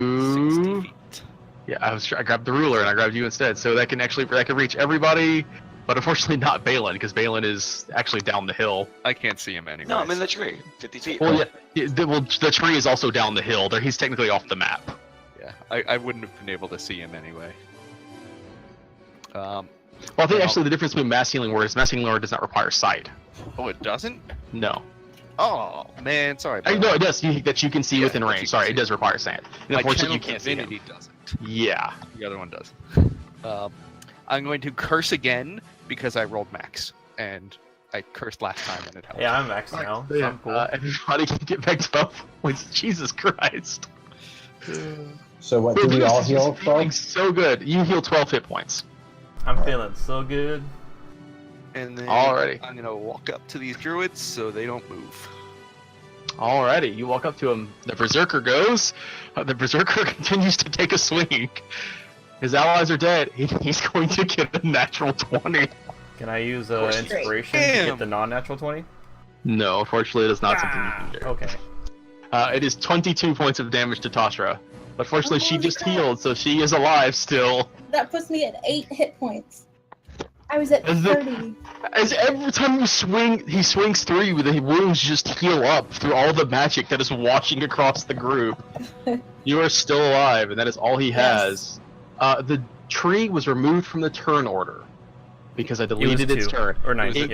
60 feet. Yeah, I grabbed the ruler and I grabbed you instead, so that can reach everybody, but unfortunately not Balin, because Balin is actually down the hill. I can't see him anyway. No, I'm in the tree. 50 feet. Well, yeah, the tree is also down the hill. He's technically off the map. Yeah, I wouldn't have been able to see him anyway. Well, I think actually the difference between mass healing word is mass healing word does not require sight. Oh, it doesn't? No. Oh man, sorry. No, it does. That you can see within range. Sorry, it does require sight. And unfortunately, you can't see him. Divinity doesn't. Yeah. The other one does. I'm going to curse again because I rolled max, and I cursed last time and it helped. Yeah, I'm max now. So Yeah. I'm cool. Everybody can get back 12 points. Jesus Christ. So what, do we all heal 12? So good. You heal 12 hit points. I'm feeling so good. And then Alrighty. I'm gonna walk up to these druids so they don't move. Alrighty, you walk up to him. The Berserker goes. The Berserker continues to take a swing. His allies are dead. He's going to get a natural 20. Can I use course. inspiration to Damn. get the non-natural 20? No, unfortunately, it is not something you can do. Okay. It is 22 points of damage to Tashra. But fortunately, she Holy just crap. healed, so she is alive still. That puts me at 8 hit points. I was at As the- 30. As every time you swing, he swings through you, the wounds just heal up through all the magic that is washing across the group. You are still alive, and that is all he has. The tree was removed from the turn order because I deleted its 2, turn. or 9, It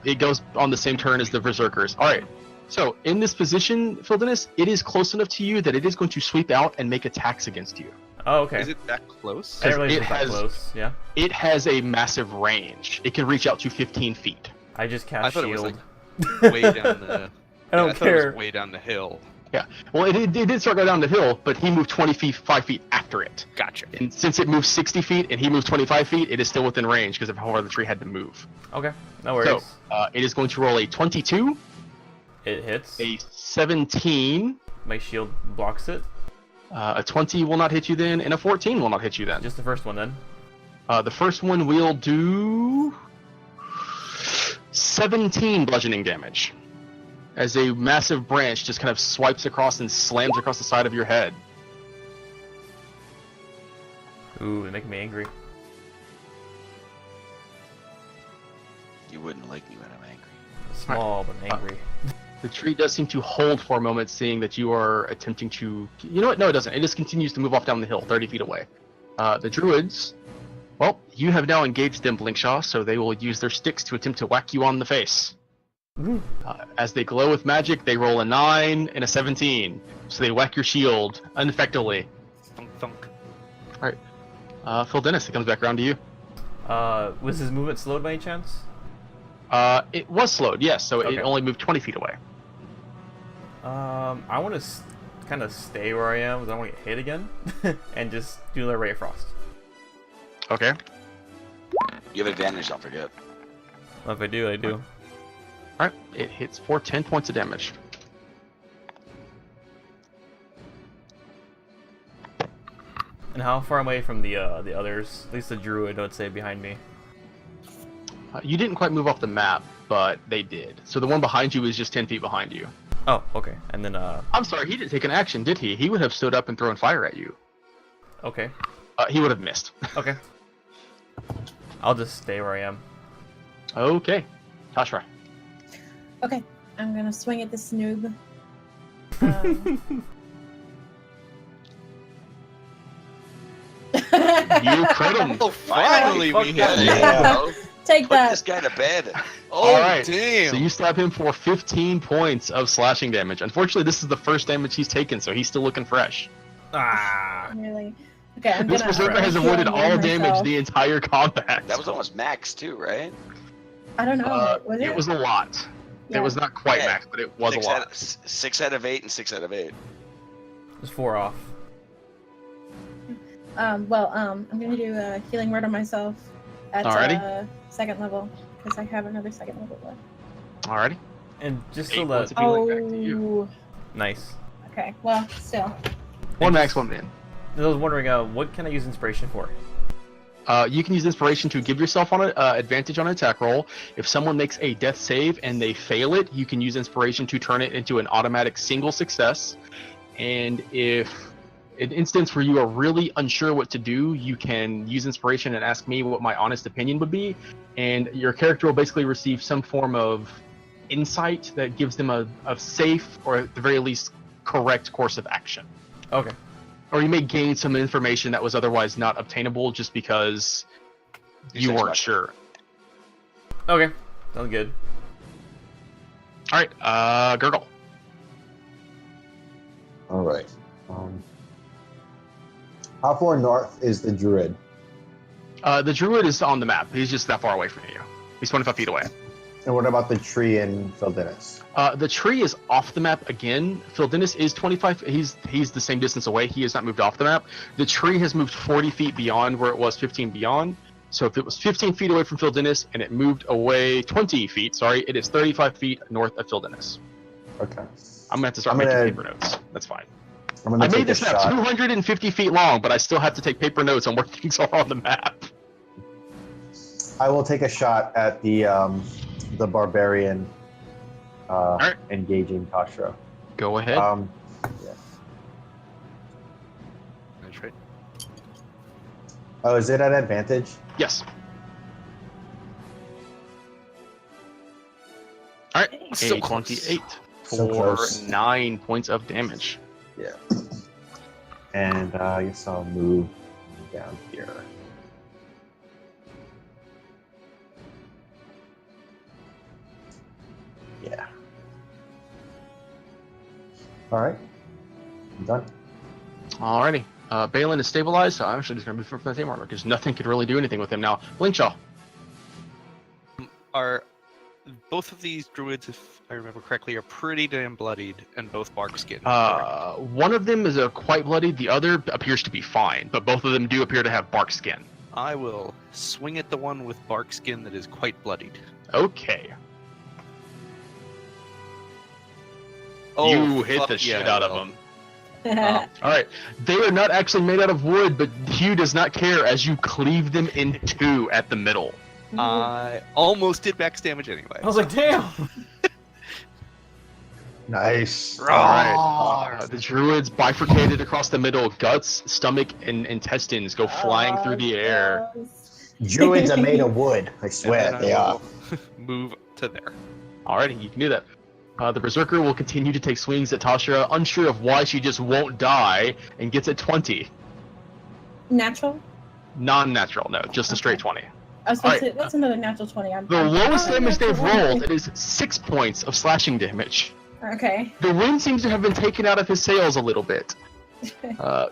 yeah. goes on the same turn as the Berserkers. Alright, so in this position, Phildennis, it is close enough to you that it is going to sweep out and make attacks against you. Oh, okay. Is it that close? I didn't realize it it was that has- close. Yeah. It has a massive range. It can reach out to 15 feet. I just I cast thought it was shield. like way down the. I don't I thought it was care. way down the hill. Yeah, well, it did start going down the hill, but he moved 5 feet after it. Gotcha. And since it moved 60 feet and he moved 25 feet, it is still within range because of how far the tree had to move. Okay. No worries. So, it is going to roll a 22, It hits. a 17, My shield blocks it. a 20 will not hit you then, and a 14 will not hit you then. Just the first one then. The first one will do 17 bludgeoning damage. As a massive branch just kind of swipes across and slams across the side of your head. Ooh, they make me angry. You wouldn't like me when I'm angry. Small but angry. The tree does seem to hold for a moment, seeing that you are attempting to... You know what? No, it doesn't. It just continues to move off down the hill, 30 feet away. The druids... Well, you have now engaged them, Blinkshaw, so they will use their sticks to attempt to whack you on the face. Ooh. As they glow with magic, they roll a 9 and a 17. So they whack your shield ineffectively. Thunk thunk. Phil Dennis, it comes back around to you. Was his movement slowed by any chance? It was slowed, yes, so Okay. it only moved 20 feet away. I want to kind of stay where I am because I don't want to get hit again, and just do the Ray of Frost. Okay. You have advantage, don't forget. Well, if I do, I do. Alright, it hits for 10 points of damage. And how far away from the others? At least the druid, I would say, behind me. You didn't quite move off the map, but they did. So the one behind you is just 10 feet behind you. Oh, okay. And then I'm sorry, he didn't take an action, did he? He would have stood up and thrown fire at you. okay, He would have missed. okay. I'll just stay where I am. Okay. Tashra. Okay, I'm gonna swing at this noob. You crit him. Oh, finally we hit that. it. Yeah. Take Put that. this guy to bed. Oh, Alright, damn. So you stab him for 15 points of slashing damage. Unfortunately, this is the first damage he's taken, so he's still looking fresh. Ah. Really? Okay, I'm This gonna. berserker has heal avoided and all heal damage myself. the entire combat. That was almost max too, right? I don't know. Was it? It was a lot. Yeah. It was not quite Yeah. max, but it was a lot. 6 out of 8 and 6 out of 8. Just 4 off. I'm gonna do a healing word on myself at Alrighty. second level because I have another second level left. Alrighty. And just 8 so points that of healing back to you. nice. Okay. Well, still. One max, one min. I was wondering, what can I use inspiration for? You can use inspiration to give yourself on an advantage on an attack roll. If someone makes a death save and they fail it, you can use inspiration to turn it into an automatic single success. And if an instance where you are really unsure what to do, you can use inspiration and ask me what my honest opinion would be, and your character will basically receive some form of insight that gives them a safe, or at the very least, correct course of action. Okay. Or you may gain some information that was otherwise not obtainable just because you weren't sure. Okay. Sounds good. All right, Gurgle. All right. How far north is the druid? The druid is on the map. He's just that far away from you. He's 25 feet away. And what about the tree in Feldenis? The tree is off the map again. Feldenis is 25. He's the same distance away. He has not moved off the map. The tree has moved 40 feet beyond where it was 15 beyond. So if it was 15 feet away from Feldenis and it moved away 20 feet, sorry, it is 35 feet north of Feldenis. Okay. I'm gonna have to start making paper notes. That's fine. I'm gonna I made take this a map shot. 250 feet long, but I still have to take paper notes on where things are on the map. I will take a shot at the barbarian Alright. engaging Tashra. Go ahead. Yeah. That's right. Oh, is it at advantage? Yes. All right. So a close. 28 So for close. 9 points of damage. Yeah. And I guess I'll move down here. Yeah. All right. I'm done. Alrighty. Balin is stabilized, so I'm actually just going to move from the same armor because nothing could really do anything with him now. Blinkshaw. Are both of these druids, if I remember correctly, are pretty damn bloodied and both bark skin? One of them is quite bloodied, the other appears to be fine, but both of them do appear to have bark skin. I will swing at the one with bark skin that is quite bloodied. Okay. Oh, You hit fuck the yeah, shit out of well. them. Alright, they are not actually made out of wood, but Hugh does not care as you cleave them in two at the middle. I almost did max damage anyway. I was like, damn. Nice. Alright, the druids bifurcated across the middle, guts, stomach, and intestines go flying through the air. Druids are made of wood. I And swear then they I are. will move to there. Alrighty, you can do that. The Berserker will continue to take swings at Tashira, unsure of why she just won't die, and gets a 20. Natural? Non-natural, no, just a straight Okay. 20. I was supposed Alright. to, that's another natural 20. The lowest damage they've natural rolled, it is 6 points of slashing damage. Okay. The wind seems to have been taken out of his sails a little bit.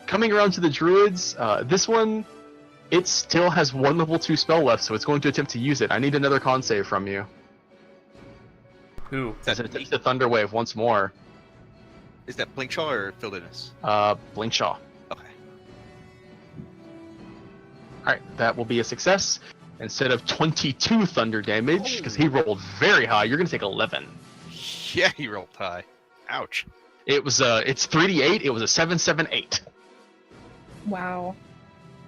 Coming around to the druids, this one, it still has one level 2 spell left, so it's going to attempt to use it. I need another con save from you. Who? As it attempts the Thunder Wave once more. Is that Blinkshaw or Phildinus? Blinkshaw. Okay. Alright, that will be a success. Instead of 22 thunder damage, because he rolled very high, you're going to take 11. Yeah, he rolled high. Ouch. It was, it's 3d8, it was a 778. Wow.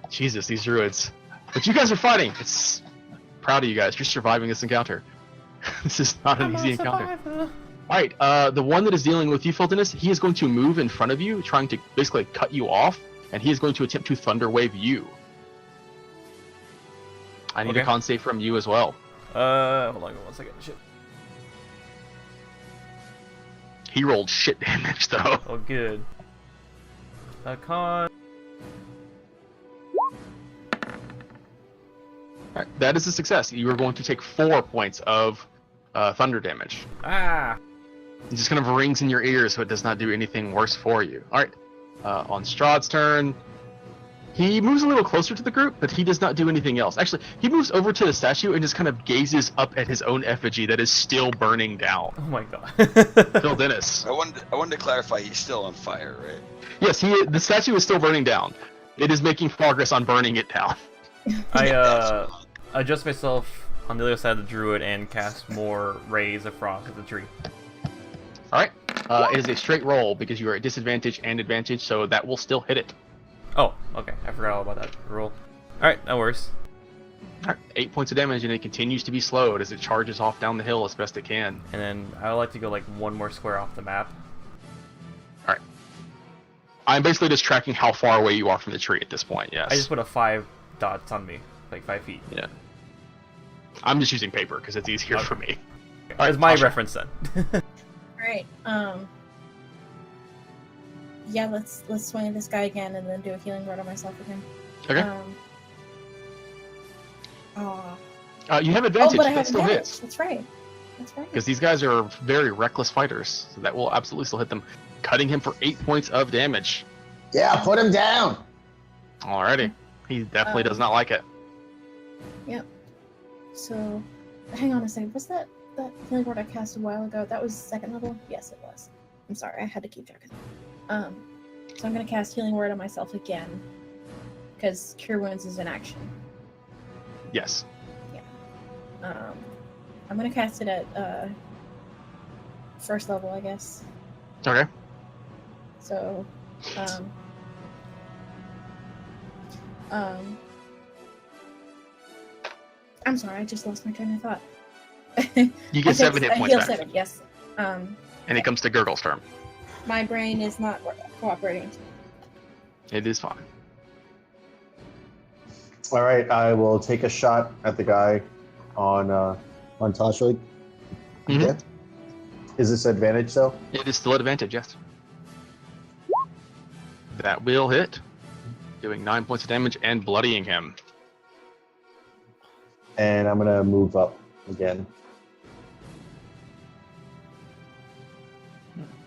Jesus, these druids. But you guys are fighting. It's proud of you guys. You're surviving this encounter. This is not an easy encounter. Alright, the one that is dealing with you, Fultonus, he is going to move in front of you, trying to basically cut you off, and he is going to attempt to thunder wave you. I need a Okay. con save from you as well. Hold on 1 second. Shit. He rolled shit damage though. Oh, good. Con. Alright, that is a success. You are going to take 4 points of thunder damage. Ah. It just kind of rings in your ears, so it does not do anything worse for you. Alright, on Strahd's turn, he moves a little closer to the group, but he does not do anything else. Actually, he moves over to the statue and just kind of gazes up at his own effigy that is still burning down. Oh my god. Phil Dennis. I wanted to clarify he's still on fire, right? Yes, the statue is still burning down. It is making progress on burning it down. I adjust myself on the other side of the druid and cast more rays of frost at the tree. Alright, it is a straight roll because you are at disadvantage and advantage, so that will still hit it. Oh, okay. I forgot all about that rule. Alright, that works. Alright, 8 points of damage, and it continues to be slowed as it charges off down the hill as best it can. And then I would like to go like one more square off the map. I'm basically just tracking how far away you are from the tree at this point. Yes. I just put a 5 dots on me, like 5 feet. Yeah. I'm just using paper because it's easier Okay. for me. That's my Tasha. reference then. All right. Yeah, let's swing at this guy again and then do a healing word on myself again. Okay. You have advantage. but I That have still advantage. hits. That's right. That's right. Because these guys are very reckless fighters, so that will absolutely still hit them, cutting him for 8 points of damage. Yeah, put him down. Alrighty. He definitely does not like it. Yep. So, hang on a second. Was that healing word I cast a while ago? That was 2nd level? Yes, it was. I'm sorry, I had to keep track of that. So I'm gonna cast healing word on myself again. Because Cure Wounds is an action. Yes. I'm gonna cast it at 1st level, I guess. Okay. So, I'm sorry, I just lost my train of thought. You get 7 hit points heal back. 7, yes. And it comes to Gurgle's turn. My brain is not cooperating. It is fine. All right, I will take a shot at the guy on Tasha. Mhm. Okay. Is this advantage though? It is still advantage, yes. That will hit, doing 9 points of damage and bloodying him. And I'm gonna move up again.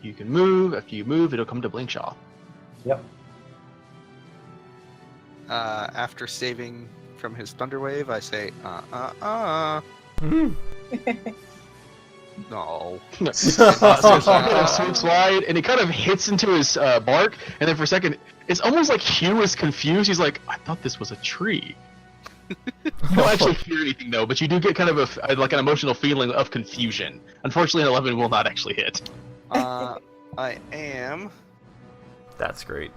You can move. After you move, it'll come to Blinkshaw. Yep. After saving from his thunder wave, I say, no. So swoops wide, and it kind of hits into his bark, and then for a second, it's almost like Hugh is confused. He's like, I thought this was a tree. You don't actually hear anything though, but you do get kind of like an emotional feeling of confusion. Unfortunately, an 11 will not actually hit. I am That's great.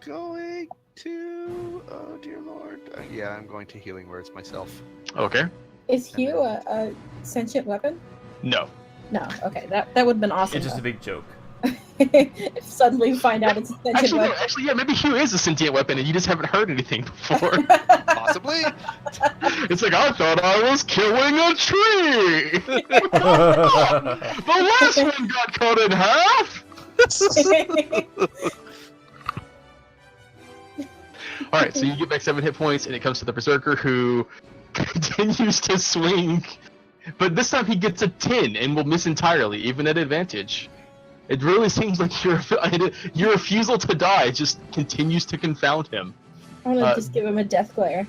going to. Oh dear lord. Yeah, I'm going to healing words myself. Okay. Is Hugh a sentient weapon? No. No. Okay, that would have been awesome. It's just a big joke. If suddenly you find out it's a sentient Actually, no, weapon. yeah, maybe Hugh is a sentient weapon, and you just haven't heard anything before. Possibly. It's like, I thought I was killing a tree! The last one got cut in half! Alright, so you get back 7 hit points, and it comes to the Berserker, who continues to swing. But this time he gets a 10, and will miss entirely, even at advantage. It really seems like your refusal to die just continues to confound him. I'm gonna just give him a death glare.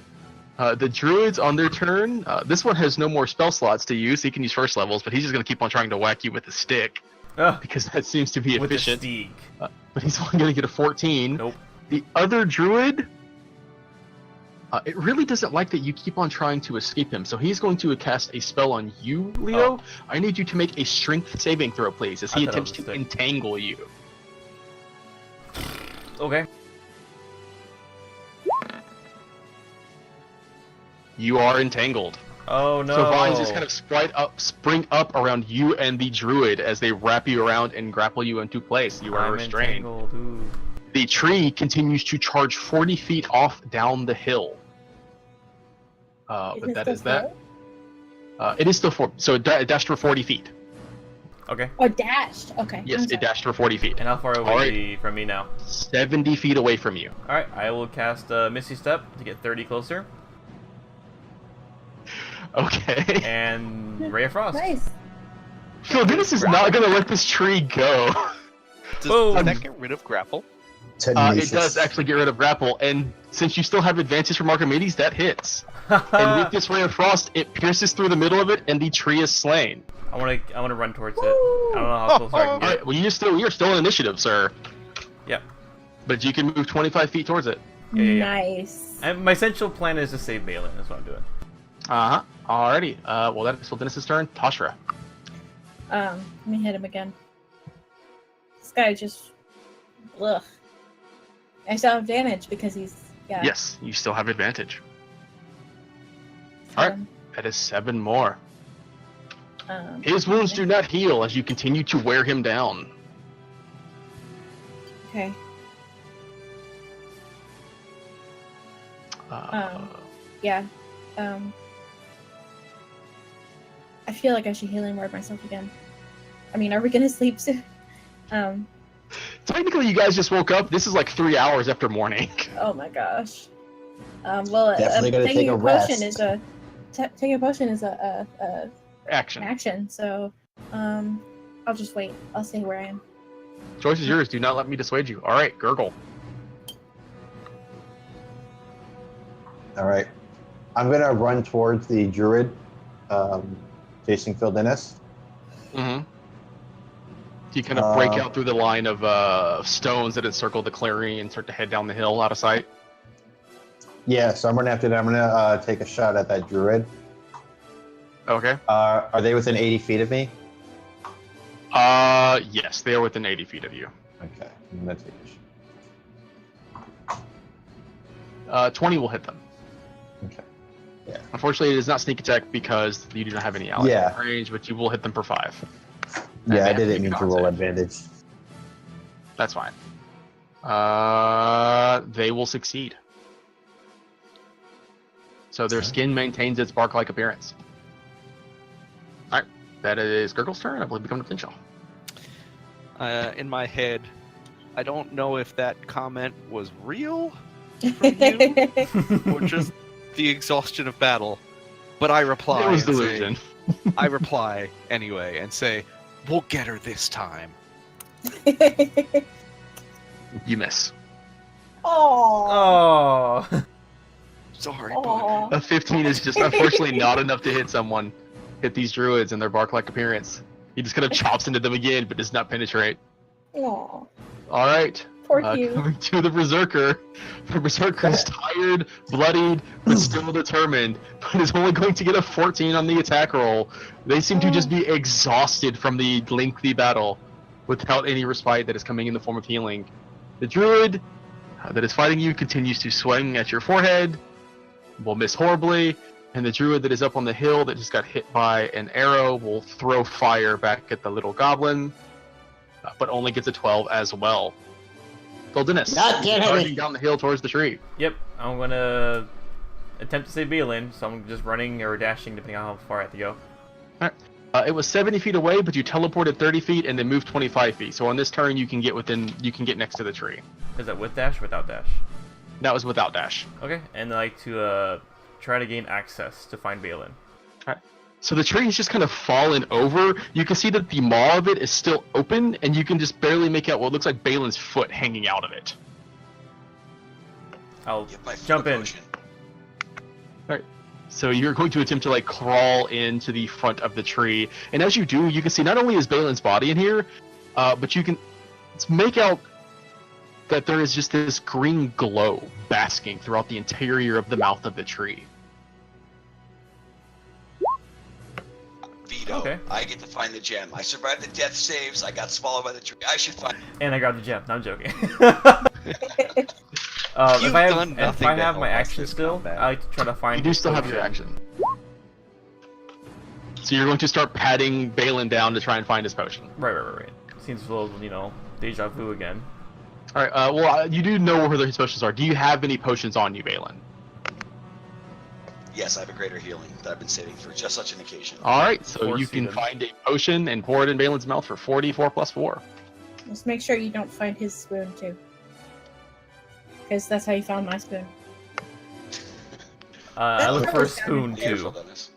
The druids on their turn, this one has no more spell slots to use. He can use 1st levels, but he's just going to keep on trying to whack you with a stick because that seems to be With the efficient. steak. But he's only going to get a 14. Nope. The other druid, it really doesn't like that you keep on trying to escape him, so he's going to cast a spell on you, Leo. Oh. I need you to make a strength saving throw, please, as I he thought it attempts was a to stick. entangle you. Okay. You are entangled. Oh no. So vines just kind of spring up around you and the druid as they wrap you around and grapple you into place. You are I'm restrained. entangled. Ooh. The tree continues to charge 40 feet off down the hill. But that is that. It is still so it dashed for 40 feet. Okay. Oh, dashed. Okay. Yes, I'm it sorry. dashed for 40 feet. And how far away Alright. from me now? 70 feet away from you. Alright, I will cast Misty Step to get 30 closer. Okay. And Ray of Frost. Nice. So this is not going to let this tree go. Boom. Does that get rid of grapple? It does actually get rid of grapple, and since you still have advantage from Archimedes, that hits. And with this Ray of Frost, it pierces through the middle of it, and the tree is slain. I wanna run towards it. I don't know how close I can get. Alright, well you're still in initiative, sir. Yep. But you can move 25 feet towards it. Yeah. Nice. And my essential plan is to save Balin. That's what I'm doing. Uh-huh. Alrighty. Well that is Dennis's turn. Toshra. Let me hit him again. This guy just, ugh. I still have advantage because he's Yes, you still have advantage. so, Alright. That is 7 more. um, His wounds do not heal as you continue to wear him down. Okay. Yeah. I feel like I should healing word myself again. I mean, are we gonna sleep soon? Technically, you guys just woke up. This is like 3 hours after morning. Oh my gosh. Well, Definitely gonna taking take a a potion rest. is taking a potion is a Action. action. So, I'll just wait. I'll stay where I am. Choice is yours. Do not let me dissuade you. All right, gurgle. All right. I'm gonna run towards the druid, chasing Phil Dennis. Mm-hmm. You kind of break out through the line of stones that encircle the clearing and start to head down the hill out of sight. Yeah, so I'm gonna have to. I'm gonna take a shot at that druid. Okay. Are they within 80 feet of me? Yes, they are within 80 feet of you. Okay, I'm gonna take a shot. 20 will hit them. Okay. Unfortunately, it is not sneak attack because you do not have any allies Yeah. in range, but you will hit them for 5. Yeah, I And didn't mean to roll save. advantage. That's fine. They will succeed. So their skin maintains its bark-like appearance. All right, that is Gurgle's turn. I believe we come to Flintshell. In my head, I don't know if that comment was real from you or just the exhaustion of battle, but I reply. It was and say- delusion. I reply anyway and say, "We'll get her this time." You miss. Oh. Oh. Sorry, Aw. A 15 is just unfortunately not enough to hit someone. Hit these druids and their bark-like appearance. He just kind of chops into them again, but does not penetrate. Aw. All right. Poor you. Coming to the Berserker. The Berserker is tired, bloodied, but still determined, but is only going to get a 14 on the attack roll. They seem to just be exhausted from the lengthy battle without any respite that is coming in the form of healing. The Druid that is fighting you continues to swing at your forehead, will miss horribly, and the Druid that is up on the hill that just got hit by an arrow will throw fire back at the little goblin, but only gets a 12 as well. Goldenus, God damn it. charging down the hill towards the tree. Yep, I'm gonna attempt to save Balin, so I'm just running or dashing depending on how far I have to go. It was 70 feet away, but you teleported 30 feet and then moved 25 feet. So on this turn, you can get next to the tree. Is that with dash or without dash? That was without dash. Okay, and I like to try to gain access to find Balin. So the tree is just kind of fallen over. You can see that the maw of it is still open, and you can just barely make out what looks like Balin's foot hanging out of it. I'll Get my jump foot in. potion. So you're going to attempt to like crawl into the front of the tree, and as you do, you can see not only is Balin's body in here, but you can make out that there is just this green glow basking throughout the interior of the mouth of the tree. Veto. Okay. I get to find the gem. I survived the death saves. I got swallowed by the tree. I should find. And I grabbed the gem. No, I'm joking. You've if I done have, nothing if I to have help my us action this still, combat. I like to try to find. You do his still have your potion. action. So you're going to start patting Balin down to try and find his potion. Right. Seems a little, deja vu again. All right. Well, you do know where his potions are. Do you have any potions on you, Balin? Yes, I have a greater healing that I've been saving for just such an occasion. All right. So Force you can feed him. find a potion and pour it in Balin's mouth for 44 plus 4. Just make sure you don't find his spoon too, because that's how you found my spoon. I look for a spoon Beautiful, too. Dennis.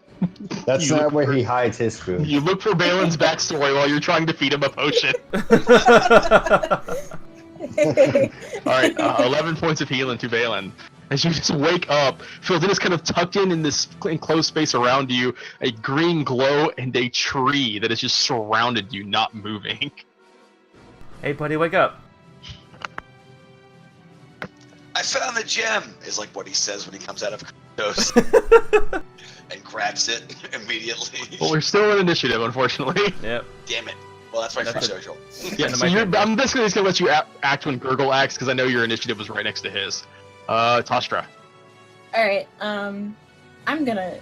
That's You not look where for- he hides his spoon. You look for Balin's backstory while you're trying to feed him a potion. All right. 11 points of healing to Balin. As you just wake up, Philden is kind of tucked in this enclosed space around you, a green glow and a tree that has just surrounded you, not moving. Hey, buddy, wake up. I found the gem, is like what he says when he comes out of Kratos and grabs it immediately. But we're still in initiative, unfortunately. Yep. Damn it. Well, that's my That's first it. social. Yeah, End of so my you're, turn. I'm basically just gonna let you act when Gurgle acts, because I know your initiative was right next to his. Tastra. All right. I'm gonna.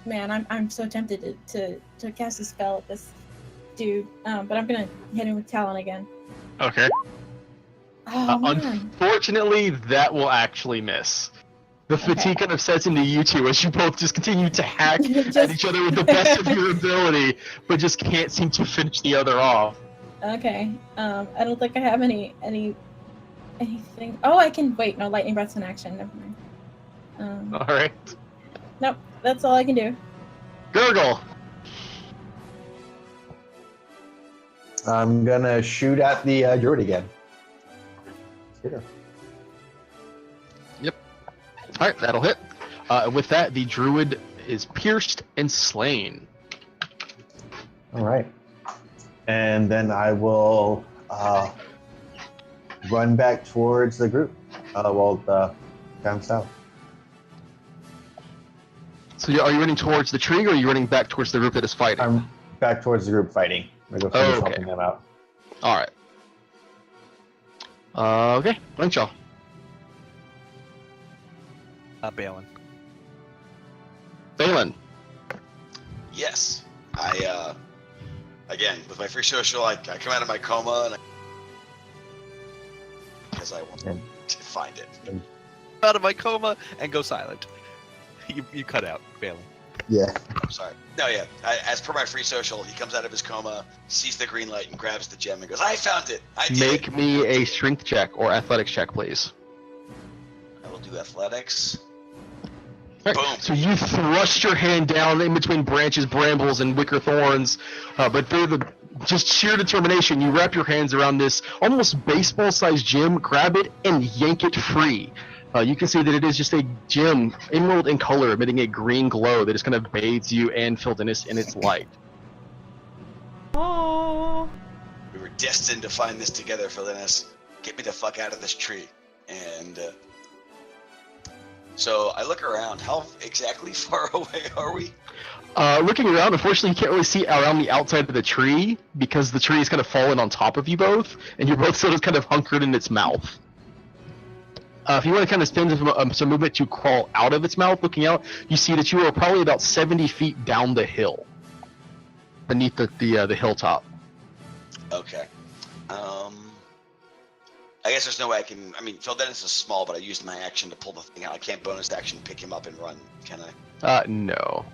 Man, I'm so tempted to cast a spell at this dude. But I'm gonna hit him with Talon again. Okay. Oh man. Unfortunately, Unfortunately, that will actually miss. The fatigue kind of sets into you two as you both just continue to hack at each other with the best of your ability, but just can't seem to finish the other off. Okay. I don't think I have anything. Oh, I can wait. No, lightning breath's an action. Never mind. All right, Nope. That's all I can do. Gurgle. I'm gonna shoot at the druid again. Here. All right, that'll hit. With that, the druid is pierced and slain. All right. And then I will run back towards the group. Down south. So are you running towards the tree, or are you running back towards the group that is fighting? I'm back towards the group fighting. I'm gonna go finish helping them out. All right. Okay, Blankshaw. Balin. Balin. Yes. Again, with my free social, I come out of my coma, and because I want to find it. Out of my coma and go silent. You cut out, Balin. Yeah. I'm sorry. No, yeah. As per my free social, he comes out of his coma, sees the green light, and grabs the gem and goes, "I found it! I did Make it!" me a strength check or athletics check, please. I will do athletics. Right. Boom. So you thrust your hand down in between branches, brambles, and wicker thorns, but through the just sheer determination, you wrap your hands around this almost baseball-sized gem, grab it, and yank it free. You can see that it is just a gem, emerald in color, emitting a green glow that just kind of bathes you and Fildenus in its light. Oh. We were destined to find this together, Philinus. Get me the fuck out of this tree. And so I look around. How exactly far away are we? Looking around, unfortunately, you can't really see around the outside of the tree because the tree is kind of fallen on top of you both, and you're both sort of kind of hunkered in its mouth. If you want to kind of spend some movement to crawl out of its mouth, looking out, you see that you are probably about 70 feet down the hill, beneath the hilltop. Okay. I guess there's no way I can. I mean, Phildenus is small, but I used my action to pull the thing out. I can't bonus action pick him up and run, can I? No.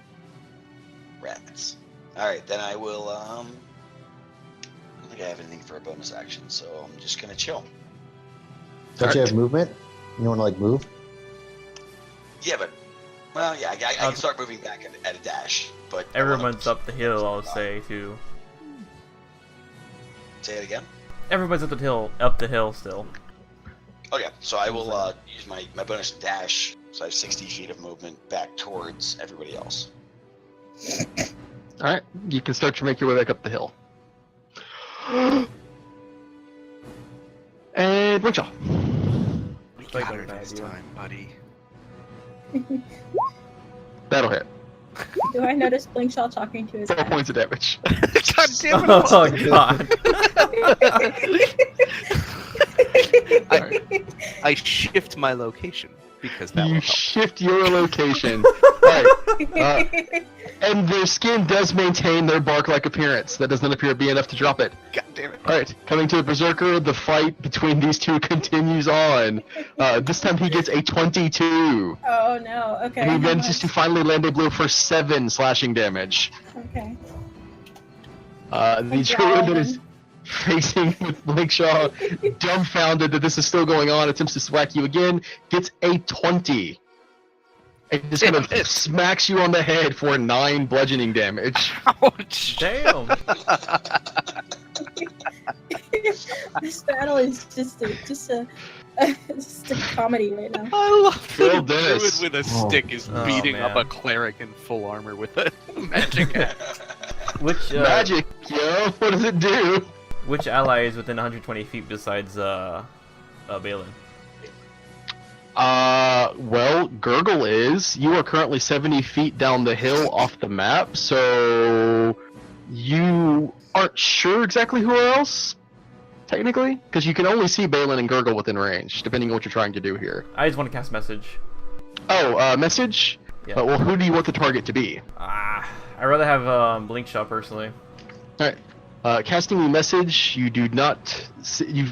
Rats. All right, then I will. I don't think I have anything for a bonus action, so I'm just gonna chill. Don't you have movement? You want to like move? Yeah, but well, yeah, I can start moving back at a dash, but Everyone's up the hill, I'll say too. Say it again. Everyone's up the hill still. Okay, so I will use my bonus dash, so I have 60 feet of movement back towards everybody else. Alright, you can start to make your way back up the hill. And Blankshaw. We Like got her that this idea. time, buddy. That'll hit. Do I notice Blinkshaw talking to his 4 cat? points of damage. God damn it! Oh god. I shift my location because that will You help. shift your location. Alright, and their skin does maintain their bark-like appearance. That does not appear to be enough to drop it. God damn it! Alright, coming to the Berserker, the fight between these two continues on. This time he gets a 22. Oh no. Okay. And he how manages to much? finally land a blow for 7 slashing damage. Okay. The druid that is facing with Blankshaw, dumbfounded that this is still going on, attempts to swack you again, gets a 20. It just kind of smacks you on the head for 9 bludgeoning damage. Ouch! Damn. This battle is just a comedy right now. I love Phil that a druid Dennis. with a Oh. stick is Oh, beating up man. a cleric in full armor with a magic axe. Which Magic, yo! What does it do? which ally is within 120 feet besides Balin? Well, Gurgle is. You are currently 70 feet down the hill off the map, so you aren't sure exactly who else, technically, because you can only see Balin and Gurgle within range, depending on what you're trying to do here. I just want to cast message. Oh, message? Yeah. Well, who do you want the target to be? I'd rather have Blinkshaw personally. Alright. Casting the message, you do not see,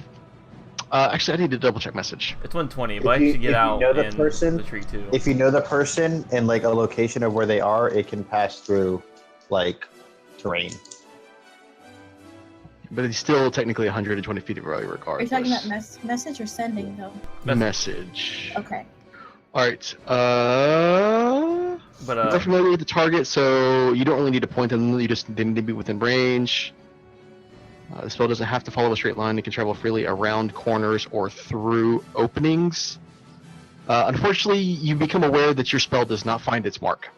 Actually, I need to double check message. It's 120, If but I you- should get if you out know the in person- the tree too. If you know the person and like a location of where they are, it can pass through like terrain. But it's still technically 120 feet away Are you regardless. talking about message or sending though? Message. Okay. Alright, But you're familiar with the target, so you don't really need to point them, you just need to be within range. The spell doesn't have to follow a straight line, it can travel freely around corners or through openings. Unfortunately, you become aware that your spell does not find its mark.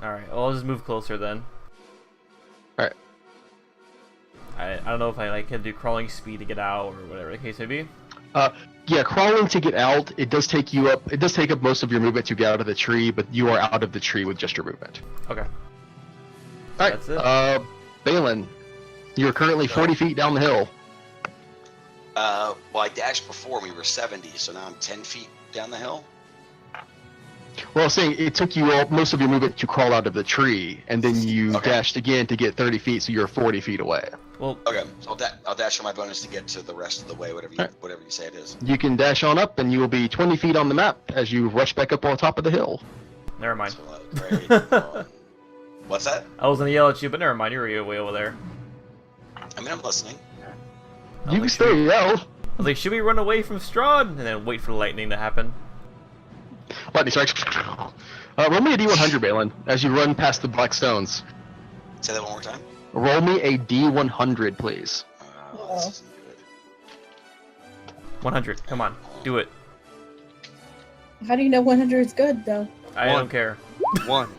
Alright, well, I'll just move closer then. Alright. I don't know if I like can do crawling speed to get out or whatever the case may be. Yeah, crawling to get out, it does take up most of your movement to get out of the tree, but you are out of the tree with just your movement. Okay. Alright, That's it. Balin, you're currently 40 feet down the hill. Well, I dashed before. We were 70, so now I'm 10 feet down the hill. Well, I was saying it took you most of your movement to crawl out of the tree, and then you Okay. dashed again to get 30 feet, so you're 40 feet away. Well, Okay, so I'll dash for my bonus to get to the rest of the way, whatever you say it is. You can dash on up, and you will be 20 feet on the map as you rush back up on top of the hill. never mind. So, great. What's that? I was gonna yell at you, but never mind. You're way over there. I mean, I'm listening. I You was can like, still yell. I was like, should we run away from Strahd and then wait for the lightning to happen? Lightning strikes. Roll me a D100, Balin, as you run past the black stones. Say that one more time. Roll me a D100, please. This isn't good. 100. Come on, do it. How do you know 100 is good though? I One. don't care. 1.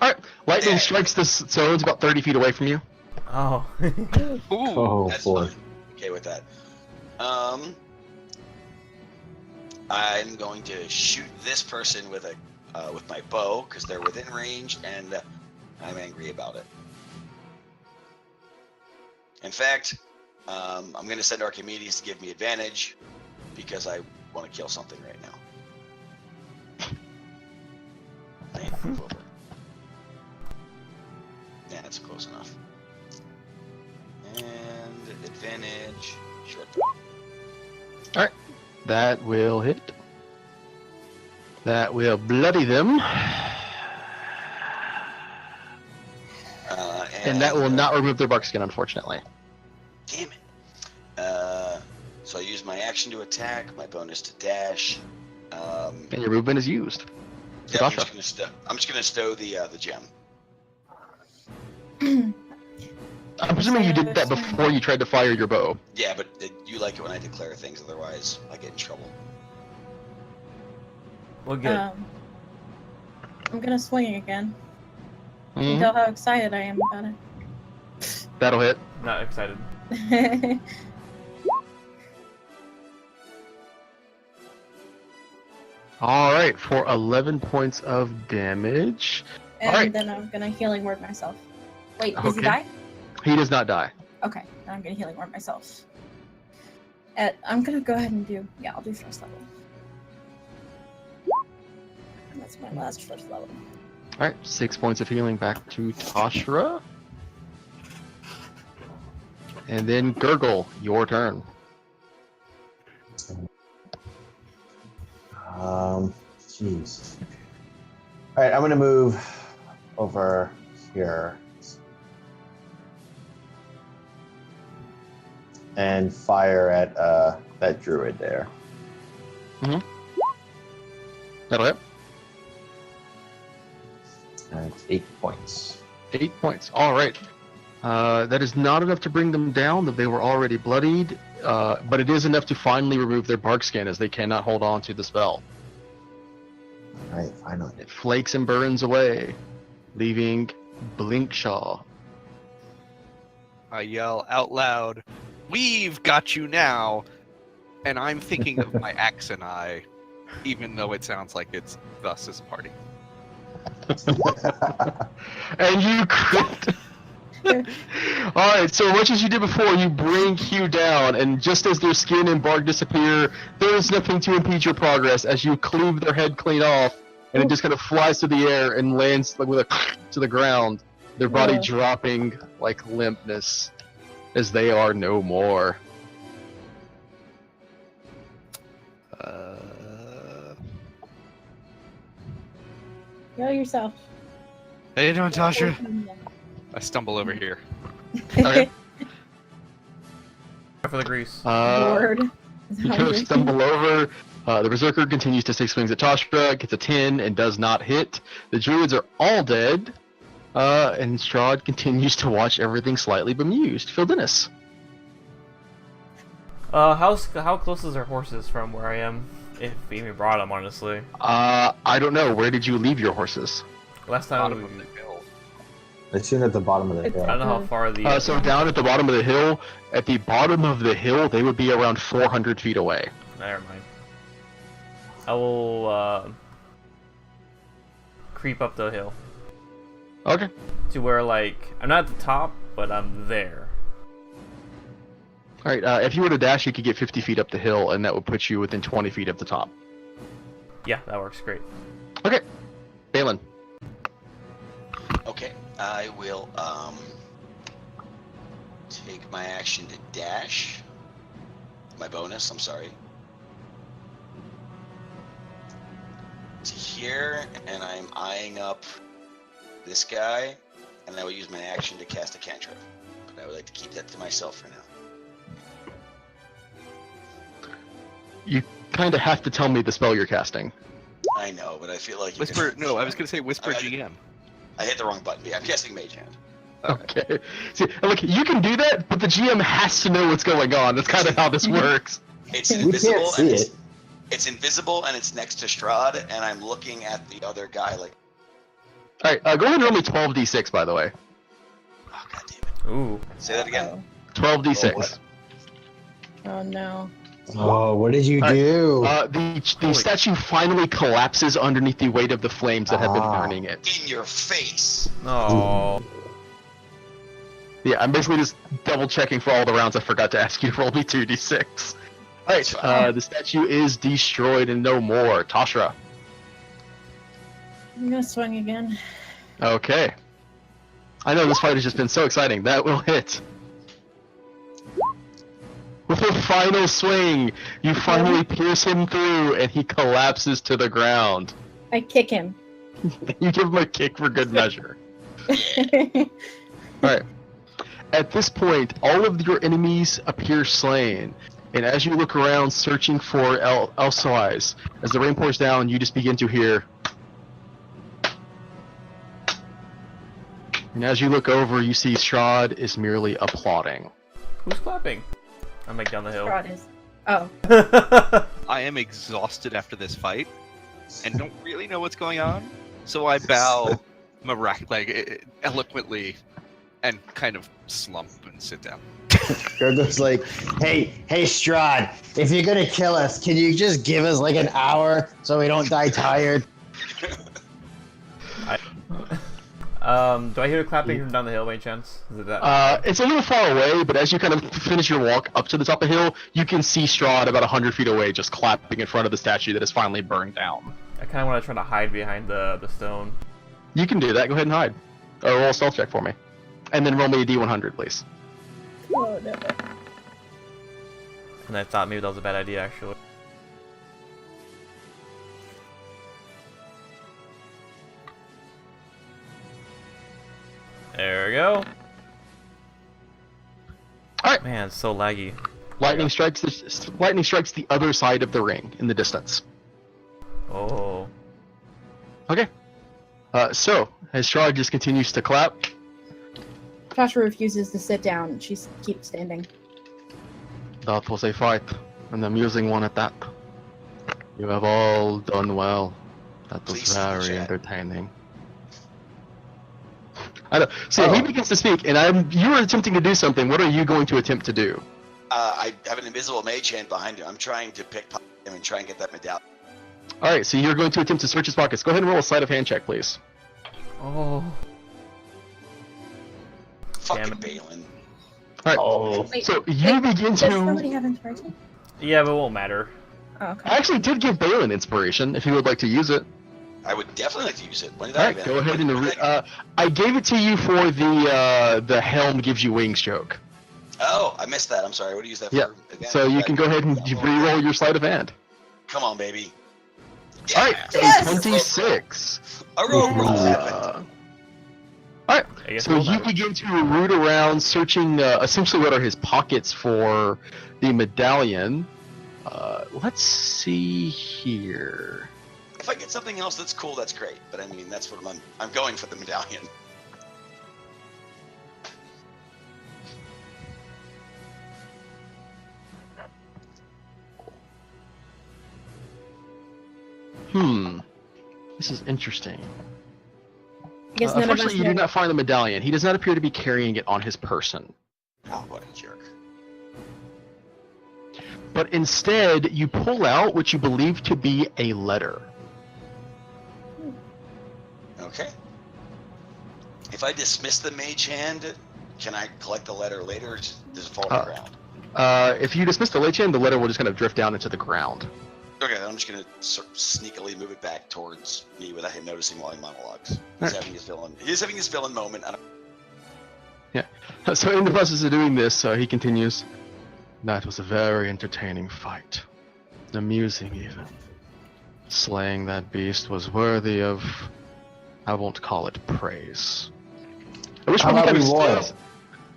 Alright, lightning Yeah. strikes the stones about 30 feet away from you. Oh. Ooh. Oh That's boy. fine. Okay with that. I'm going to shoot this person with my bow because they're within range, and I'm angry about it. In fact, I'm going to send Archimedes to give me advantage because I want to kill something right now. I need to move over. Yeah, that's close enough. And advantage, short bow. That will hit. That will bloody them. And that will not remove their bark skin, unfortunately. Damn it. So I use my action to attack, my bonus to dash. And your movement is used. Yeah, I'm Natasha. just gonna stow the gem. I'm presuming you did that before you tried to fire your bow. Yeah, but you like it when I declare things, otherwise I get in trouble. Well, good. I'm gonna swing again. You can Mhm. tell how excited I am about That'll hit. Not excited. it. Alright, for 11 points of damage. And Alright. then I'm gonna healing word myself. Wait, does he Okay. die? He does not die. Okay, then I'm gonna healing word myself. I'm gonna go ahead and I'll do first level. And that's my last first level. Alright, 6 points of healing back to Tashra. And then Gurgle, your turn. Jeez. All right, I'm gonna move over here and fire at that druid there. That'll hit. And it's 8 points. 8 points. Alright. That is not enough to bring them down, though they were already bloodied. But it is enough to finally remove their bark skin, as they cannot hold on to the spell. All right, finally. It flakes and burns away, leaving Blinkshaw. I yell out loud, "We've got you now!" And I'm thinking of my axe and I, even though it sounds like it's us as a party. And you crit. Alright, so much as you did before, you bring Hugh down, and just as their skin and bark disappear, there is nothing to impede your progress as you cleave their head clean off, and it just kind of flies through the air and lands like with a to the ground, their body Whoa. dropping like limpness as they are no more. Heal yourself. How you doing, Tasha? I stumble over here. Okay. For the grease. Lord. Is You that kind what of you're stumble over. The Berserker continues to take swings at Toshra, gets a 10 and does not hit. The Druids are all dead. And Strahd continues to watch everything slightly bemused. Phil Dennis. How close is our horses from where I am? If we even brought them, honestly. I don't know. Where did you leave your horses? Last time Bottom we, of the hill. It's soon at the bottom of the It's hill. I don't know how far the. So down at the bottom of the hill, they would be around 400 feet away. Never mind. I will creep up the hill Okay. to where, like, I'm not at the top, but I'm there. All right. If you were to dash, you could get 50 feet up the hill, and that would put you within 20 feet of the top. Yeah, that works great. Okay. Balin. Okay, I will take my action to dash. My bonus, I'm sorry. To here, and I'm eyeing up this guy, and I will use my action to cast a cantrip. But I would like to keep that to myself for now. You kind of have to tell me the spell you're casting. I know, but I feel like Whisper. No, I was gonna say whisper I- GM. I hit the wrong button. Yeah, I'm casting Mage Hand. Okay. See, look, you can do that, but the GM has to know what's going on. That's kind of how this works. It's We invisible. can't see and it. It's invisible and it's next to Strahd, and I'm looking at the other guy like, All right. Go ahead and roll me 12d6, by the way. oh god damn it. Ooh. Say that again. 12d6. Oh no. Oh, what did you All right. do? The statue finally collapses underneath the weight of the flames that have been Ah. burning it. In your face. Oh. Yeah, I'm basically just double checking for all the rounds. I forgot to ask you to roll me 2d6. That's All fine. right, the statue is destroyed and no more. Toshra. I'm gonna swing again. Okay. I know this fight has just been so exciting. That will hit. With a final swing, you finally pierce him through and he collapses to the ground. I kick him. You give him a kick for good measure. Alright. At this point, all of your enemies appear slain. And as you look around searching for allies, as the rain pours down, you just begin to hear. And as you look over, you see Strahd is merely applauding. Who's clapping? I'm like down the hill. Strahd is. Oh. I am exhausted after this fight, and don't really know what's going on. So I bow, eloquently, and kind of slump and sit down. Gergo's like, hey, Strahd, if you're gonna kill us, can you just give us like an hour so we don't die tired? Do I hear clapping from down the hill by any chance? Is it that? It's a little far away, but as you kind of finish your walk up to the top of the hill, you can see Strahd about 100 feet away just clapping in front of the statue that is finally burned down. I kind of want to try to hide behind the stone. You can do that. Go ahead and hide. Or roll a stealth check for me. And then roll me a d100, please. Oh no. And I thought maybe that was a bad idea, actually. There we go. Alright. Man, it's so laggy. Lightning strikes the other side of the ring in the distance. Oh. Okay. So, as Strahd just continues to clap, Tasha refuses to sit down. She keeps standing. that was a fight, an amusing one at that. You have all done well. That was Please, very chat. entertaining. I know. So he begins to speak, and you were attempting to do something. What are you going to attempt to do? I have an invisible Mage Hand behind him. I'm trying to pickpocket him and try and get that medallion. All right, so you're going to attempt to search his pockets. Go ahead and roll a sleight of hand check, please. Oh. Fucking Damn it. Balin. All right. Oh. Wait, So you begin does somebody to. have inspiration? Yeah, but it won't matter. Oh, okay. I actually did give Balin inspiration if you would like to use it. I would definitely like to use it. When did All I right, have go it? ahead When and. did I- I gave it to you for the helm gives you wings joke. Oh, I missed that. I'm sorry. What do you use that for? Yeah, again? So you can go ahead and Yeah, re-roll your sleight of hand. Come on, baby. All right, Yes! a 26. I rolled Yes. what Uh, happened. all right, I guess so we'll you never. begin to root around, searching essentially what are his pockets for the medallion. Let's see here. If I get something else that's cool, that's great. But I mean, that's what I'm going for the medallion. This is interesting. I guess none of us Unfortunately, you know. do not find the medallion. He does not appear to be carrying it on his person. Oh, what a jerk. But instead, you pull out what you believe to be a letter. Okay. If I dismiss the mage hand, can I collect the letter later, or does it fall on the ground? If you dismiss the late hand, the letter will just kind of drift down into the ground. Okay, I'm just gonna sort of sneakily move it back towards me without him noticing while he monologues. He's Alright. having his villain. He's having his villain moment. I don't, So in the process of doing this, he continues, "That was a very entertaining fight. Amusing, even. Slaying that beast was worthy of, I won't call it praise." I wish How when he about kind of reward? stares,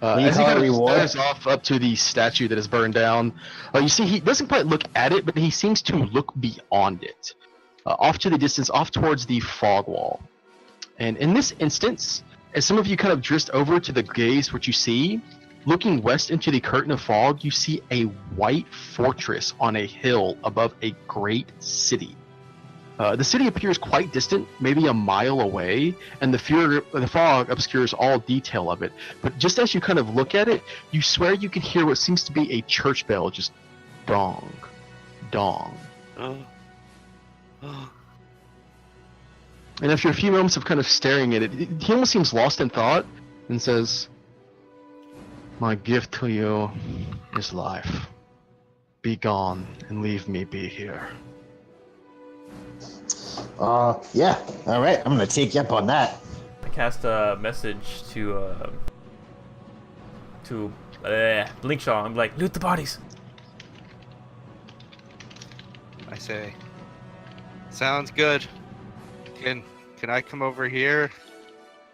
Can you as he call it kind of reward? stares off up to the statue that is burned down, you see he doesn't quite look at it, but he seems to look beyond it, off to the distance, off towards the fog wall. And in this instance, as some of you kind of drift over to the gaze, what you see, looking west into the curtain of fog, you see a white fortress on a hill above a great city. The city appears quite distant, maybe a mile away, and the fog obscures all detail of it. But just as you kind of look at it, you swear you can hear what seems to be a church bell just dong, dong. And after a few moments of kind of staring at it, he almost seems lost in thought and says, "My gift to you is life. Be gone and leave me be here." Yeah. All right. I'm gonna take you up on that. I cast a message to Blinkshaw. I'm like, loot the bodies. I say, sounds good. Can I come over here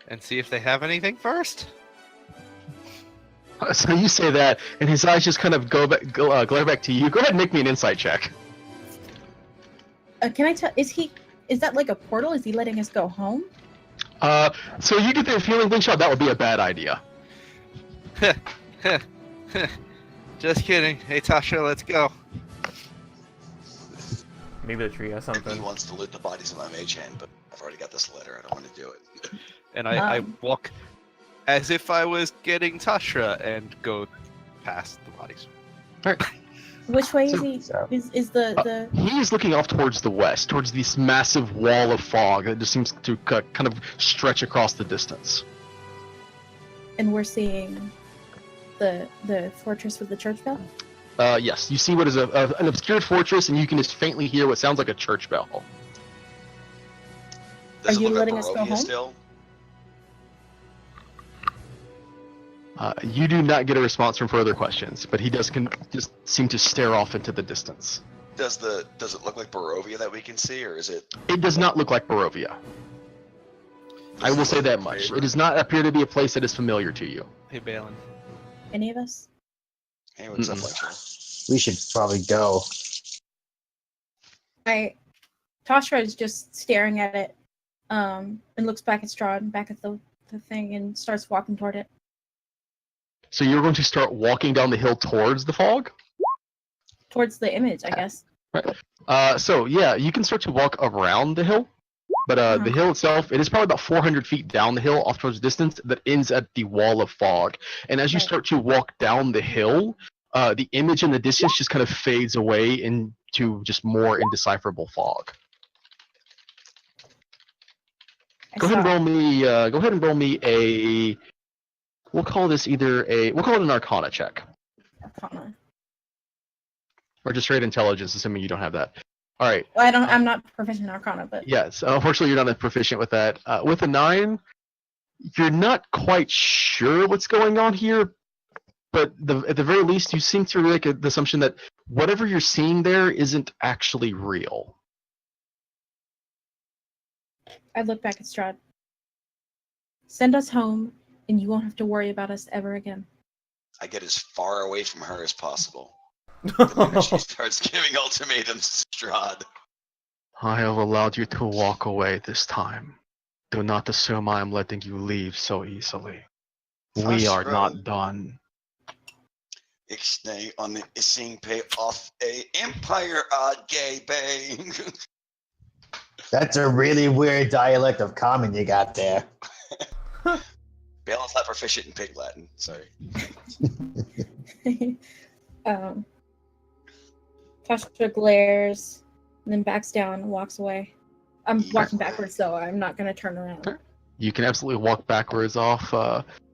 and see if they have anything first? So you say that, and his eyes just kind of glare back to you. Go ahead and make me an insight check. Can I tell? Is that like a portal? Is he letting us go home? So you get the feeling, Blinkshaw, that would be a bad idea. Just kidding. Hey Tasha, let's go. Maybe the tree has he something. wants to loot the bodies of my mage hand, but I've already got this letter. I don't want to do it. And I Um. walk as if I was getting Tasha and go past the bodies. Which way is So- he? so- Is the He is looking off towards the west, towards this massive wall of fog that just seems to kind of stretch across the distance. and we're seeing the fortress with the church bell? Yes, you see what is an obscured fortress, and you can just faintly hear what sounds like a church bell. Does Are it you look letting like us go Barovia home? still? You do not get a response from further questions, but he does just seem to stare off into the distance. Does it look like Barovia that we can see, or is it? It does not look like Barovia. I will say that much. It does not appear to be a place that is familiar to you. Hey Balin. Any of us? Hey, what's up, Mm-mm. Ledger? We should probably go. Tasha is just staring at it, and looks back at Strahd and back at the thing and starts walking toward it. So you're going to start walking down the hill towards the fog? Towards the image, I guess. So yeah, you can start to walk around the hill, but the hill itself, it is probably about 400 feet down the hill off towards the distance that ends at the wall of fog. And as you Right. start to walk down the hill, the image in the distance just kind of fades away into just more indecipherable fog. Go ahead and roll me a. We'll call this we'll call it an Arcana check, Arcana. or just straight intelligence, assuming you don't have that. All right. Well, I'm not proficient in Arcana, but Yes, unfortunately, you're not proficient with that. With a 9, you're not quite sure what's going on here, but at the very least, you seem to make the assumption that whatever you're seeing there isn't actually real. I look back at Strahd. Send us home, and you won't have to worry about us ever again. I get as far away from her as possible. The minute she starts giving ultimatums to Strahd. I have allowed you to walk away this time. Do not assume I am letting you leave so easily. We are not done. Ixnay on the Ising pay off a empire gay bang. That's a really weird dialect of common you got there. Balin's not proficient in Pig Latin. Sorry. Tasha glares, and then backs down and walks away. I'm walking backwards, though. I'm not going to turn around. You can absolutely walk backwards off.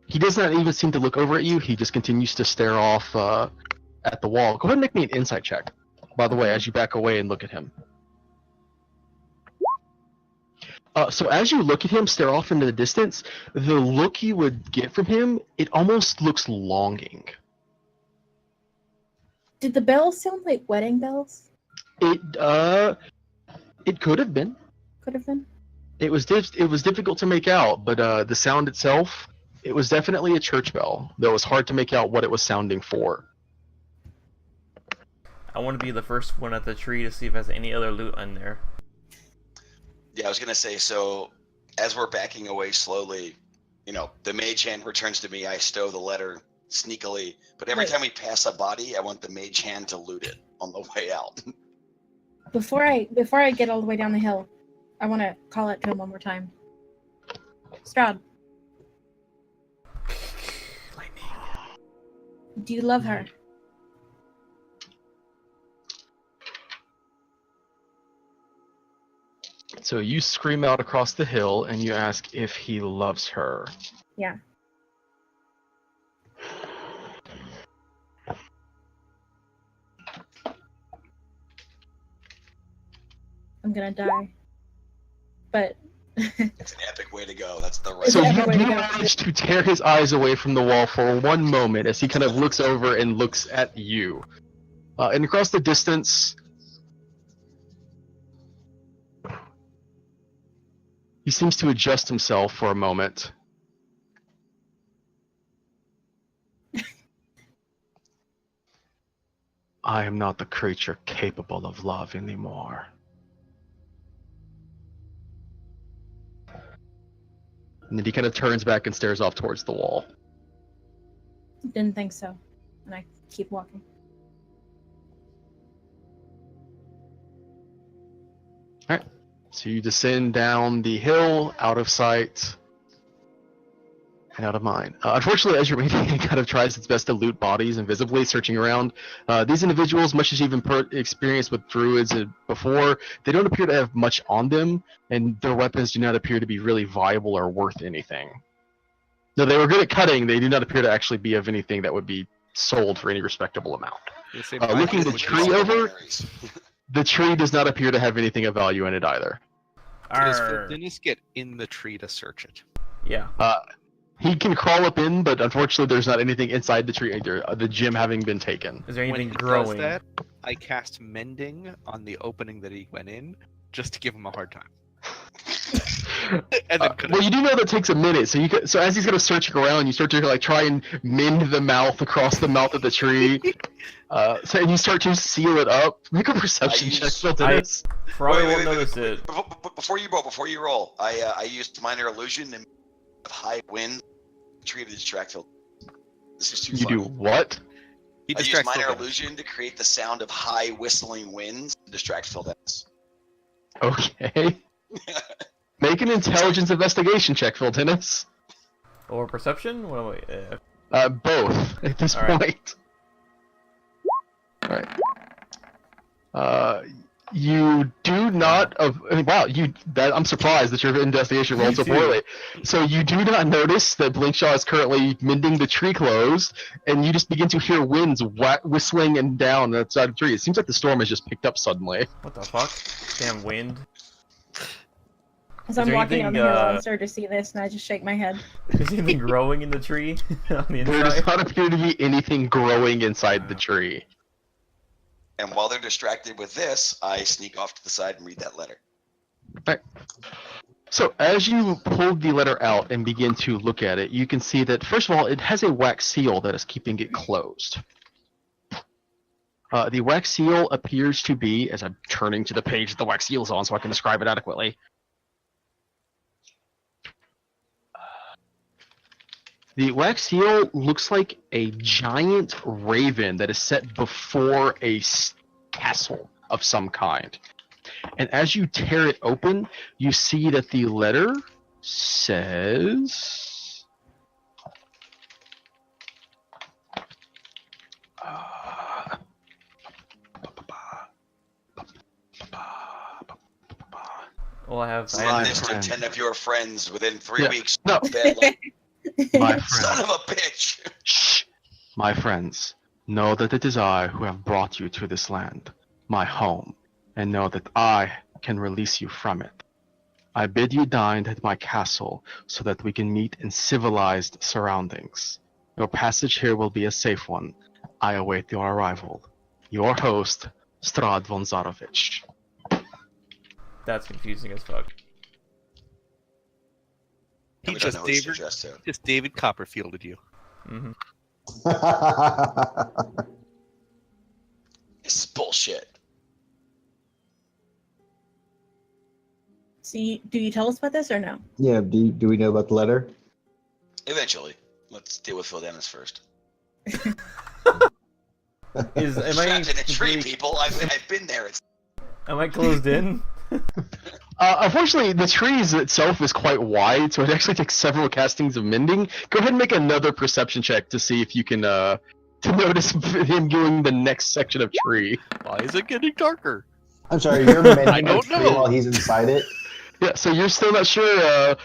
He does not even seem to look over at you. He just continues to stare off at the wall. Go ahead and make me an insight check, by the way, as you back away and look at him. So as you look at him, stare off into the distance, the look you would get from him, it almost looks longing. Did the bells sound like wedding bells? It could have been. Could have been. It was difficult to make out, but the sound itself, it was definitely a church bell, though it was hard to make out what it was sounding for. I want to be the first one at the tree to see if there's any other loot in there. Yeah, I was gonna say, so as we're backing away slowly, the mage hand returns to me. I stow the letter sneakily, but every time we pass a body, I want the mage hand to loot it on the way out. Before I get all the way down the hill, I want to call it to him one more time. Strahd. Lightning. Do you love her? So you scream out across the hill and you ask if he loves her. Yeah. I'm gonna die. But It's an epic way to go. That's the right. So It's you every way to go. manage to tear his eyes away from the wall for one moment as he kind of looks over and looks at you. And across the distance, he seems to adjust himself for a moment. I am not the creature capable of love anymore. And then he kind of turns back and stares off towards the wall. didn't think so. And I keep walking. Alright, so you descend down the hill, out of sight, and out of mind. Unfortunately, as you're waiting, it kind of tries its best to loot bodies invisibly, searching around. These individuals, much as you've experienced with druids before, they don't appear to have much on them, and their weapons do not appear to be really viable or worth anything. Though they were good at cutting, they do not appear to actually be of anything that would be sold for any respectable amount. Looking the tree over, the tree does not appear to have anything of value in it either. Does Arr. Dennis get in the tree to search it? Yeah. He can crawl up in, but unfortunately there's not anything inside the tree either, the gem having been taken. Is there When anything he growing? does that, I cast Mending on the opening that he went in, just to give him a hard time. And then Well, you do know that takes a minute, so as he's kind of searching around, you start to try and mend the mouth across the mouth of the tree. And you start to seal it up. Make a perception check, Phil Dennis. Probably won't notice it. Before you roll, I used minor illusion and high wind tree to distract Phil. This is too You funny. do what? He I used distracts minor Phil Dennis. illusion to create the sound of high whistling winds to distract Phil Dennis. Okay. Make an intelligence investigation check, Phil Dennis. Or perception? What am Both at this All right. point. Alright. You do not. Wow, I'm surprised that your investigation rolled so Me too. poorly. So you do not notice that Blinkshaw is currently mending the tree closed, and you just begin to hear winds whistling and down outside the tree. It seems like the storm has just picked up suddenly. what the fuck? Damn wind. As Is I'm there walking anything, down the hill, I start to see this, and I just shake my head. Is anything growing in the tree on the There does inside? not appear to be anything growing inside the tree. And while they're distracted with this, I sneak off to the side and read that letter. So as you pull the letter out and begin to look at it, you can see that, first of all, it has a wax seal that is keeping it closed. The wax seal appears to be, as I'm turning to the page that the wax seal is on so I can describe it adequately. The wax seal looks like a giant raven that is set before a castle of some kind. And as you tear it open, you see that the letter says... Well, I have Send this to friend. 10 of your friends within 3 Yeah, weeks. no. Bad luck. My Son friend, of a bitch! shh, my friends, know that it is I who have brought you to this land, my home, and know that I can release you from it. I bid you dine at my castle so that we can meet in civilized surroundings. Your passage here will be a safe one. I await your arrival. Your host, Strahd von Zarovich. That's confusing as fuck. He We don't just know who to David, suggest to. just David Copperfielded you. Hmm. This is bullshit. See, do you tell us about this or no? Yeah, do we know about the letter? Eventually. Let's deal with Phil Dennis first. Am I Trapped in a tree, completely- people. I've been there. It's Am I closed in? Unfortunately, the trees itself is quite wide, so it actually takes several castings of mending. Go ahead and make another perception check to see if you can to notice him doing the next section of tree. Why is it getting darker? I'm sorry, you're mending I the don't tree know. while he's inside it. Yeah, so you're still not sure.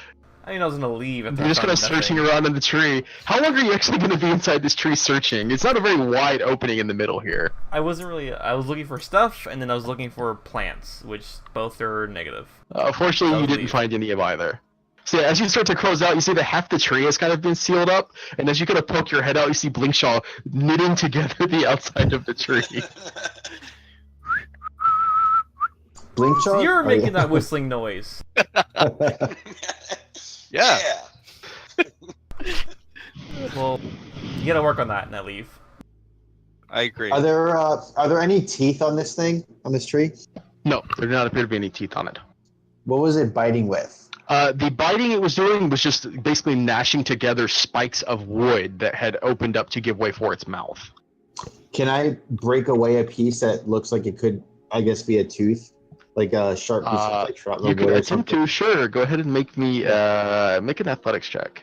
I mean, I was gonna leave after You're I just kind of found searching nothing. around in the tree. How long are you actually going to be inside this tree searching? It's not a very wide opening in the middle here. I wasn't really. I was looking for stuff, and then I was looking for plants, which both are negative. Fortunately, I'll you didn't leave. find any of either. So yeah, as you start to close out, you see that half the tree has kind of been sealed up, and as you kind of poke your head out, you see Blinkshaw knitting together the outside of the tree. Blink So shot? you're Oh, making yeah. that whistling noise. Yeah. Well, you gotta work on that, and I leave. I agree. Are there any teeth on this thing, on this tree? No, there do not appear to be any teeth on it. What was it biting with? The biting it was doing was just basically gnashing together spikes of wood that had opened up to give way for its mouth. Can I break away a piece that looks like it could, I guess, be a tooth? Like a sharp piece of like shrapnel You wood can or attempt something? to, sure. Go ahead and make me make an athletics check.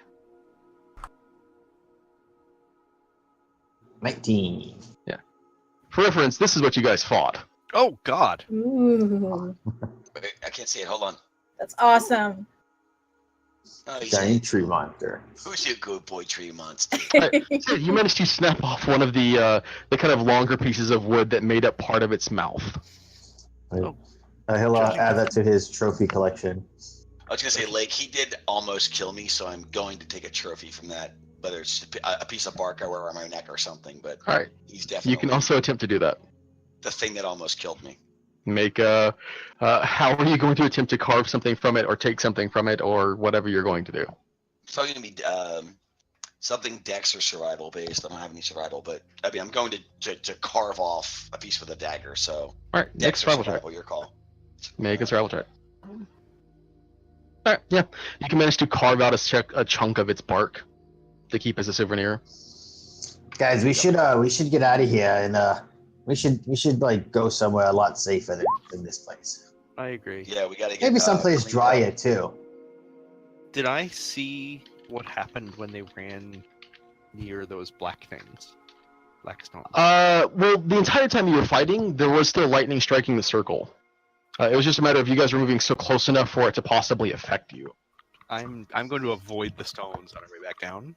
19. For reference, this is what you guys fought. Oh God. Ooh, Wait, I can't see it. Hold on. that's awesome. Oh, he's Giant tree monster. Who's your good boy tree monster? So you managed to snap off one of the kind of longer pieces of wood that made up part of its mouth. Oh. He'll add that to his trophy collection. I was gonna say, Lake, he did almost kill me, so I'm going to take a trophy from that. Whether it's a piece of bark I wear on my neck or something, but All right. he's definitely You can also attempt to do that. the thing that almost killed me. Make how are you going to attempt to carve something from it or take something from it or whatever you're going to do? It's probably gonna be something Dex or survival based. I don't have any survival, but I mean, I'm going to carve off a piece with a dagger. So All right, Dex next or survival check. survival, your call. Make a survival check. All right, yeah, you can manage to carve out a chunk of its bark to keep as a souvenir. Guys, we should get out of here and we should like go somewhere a lot safer than this place. I agree. Yeah, we gotta get Maybe someplace cleaned drier up. too. Did I see what happened when they ran near those black things? Black stones. Well, the entire time you were fighting, there was still lightning striking the circle. It was just a matter of you guys were moving so close enough for it to possibly affect you. I'm going to avoid the stones on our way back down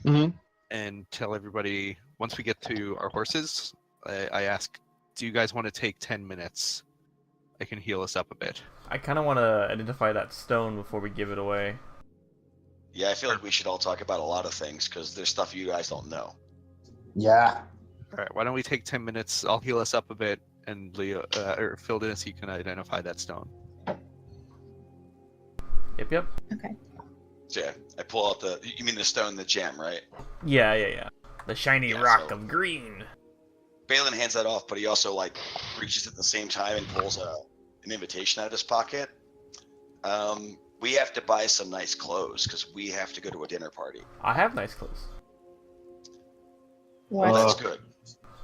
Mm-hmm. and tell everybody once we get to our horses. I ask, do you guys want to take 10 minutes? I can heal us up a bit. I kind of want to identify that stone before we give it away. Yeah, I feel like we should all talk about a lot of things because there's stuff you guys don't know. Yeah. All right, why don't we take 10 minutes? I'll heal us up a bit, and Leo or Phil Dennis, you can identify that stone. Yep. Okay. So yeah, I pull out the. You mean the stone, the gem, right? Yeah. The shiny Yeah, rock so- of green. Balin hands that off, but he also like reaches at the same time and pulls an invitation out of his pocket. We have to buy some nice clothes because we have to go to a dinner party. I have nice clothes. What? Well, that's good.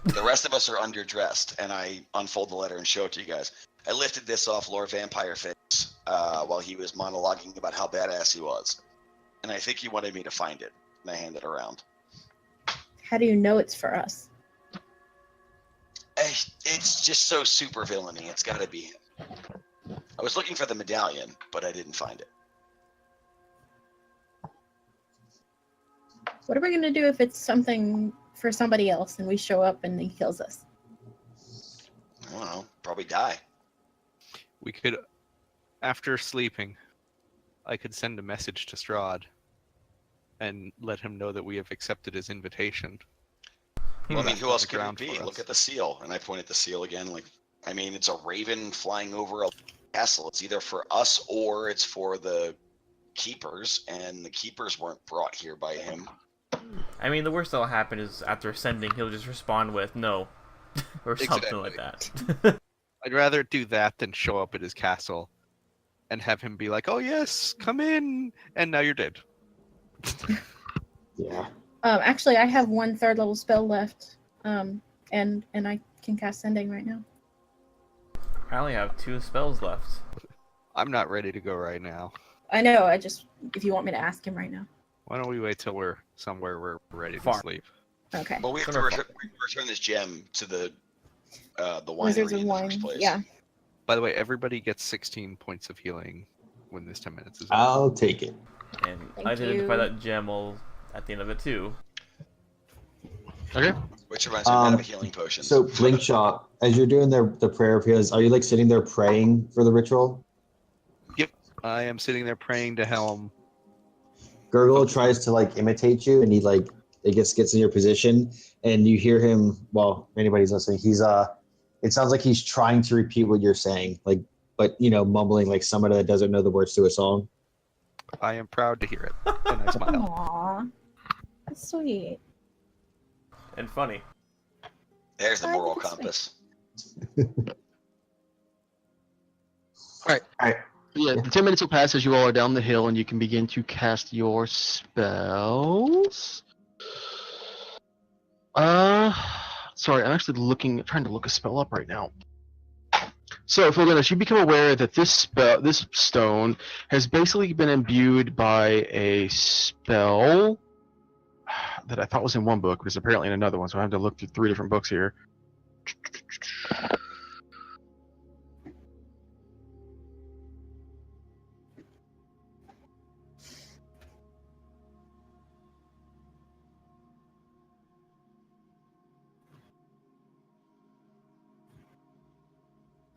The rest of us are underdressed, and I unfold the letter and show it to you guys. I lifted this off Lord Vampire Face while he was monologuing about how badass he was, and I think he wanted me to find it, and I hand it around. How do you know it's for us? It's just so super villainy. It's got to be him. I was looking for the medallion, but I didn't find it. What are we gonna do if it's something for somebody else and we show up and he kills us? I don't know. Probably die. We could, after sleeping, I could send a message to Strahd and let him know that we have accepted his invitation. Well, I mean, who else could it Ground be? for Look us. at the seal, and I point at the seal again. Like, I mean, it's a raven flying over a castle. It's either for us or it's for the keepers, and the keepers weren't brought here by him. I mean, the worst that'll happen is after sending, he'll just respond with no, or something like that. I'd rather do that than show up at his castle and have him be like, "Oh yes, come in," and now you're dead. Yeah. Actually, I have 1 3rd level spell left, and I can cast Sending right now. I only have 2 spells left. I'm not ready to go right now. I know. I just, if you want me to ask him right now. Why don't we wait till we're somewhere we're ready to Farm. sleep? Okay. Well, we have to Wonderful. return this gem to the winery Wizards of in the Wine. first place. Yeah. By the way, everybody gets 16 points of healing when this 10 minutes is over. I'll take it. And Thank I identify you. that gem at the end of it too. Okay. Which reminds me, I'm out of healing potions. So, Blinkshot, as you're doing the prayer of heals, are you like sitting there praying for the ritual? I am sitting there praying to Helm. Gurgle tries to like imitate you, and he like it gets in your position, and you hear him. Well, if anybody's listening, he's it sounds like he's trying to repeat what you're saying, like, but mumbling like somebody that doesn't know the words to a song. I am proud to hear it, and I smile. Aww. That's sweet. And funny. There's the I moral think it's compass. All right. Yeah, Yeah. the 10 minutes will pass as you all are down the hill, and you can begin to cast your spells. Sorry, I'm actually trying to look a spell up right now. So, Philganis, you become aware that this stone has basically been imbued by a spell that I thought was in one book, but it's apparently in another one. So I have to look through 3 different books here.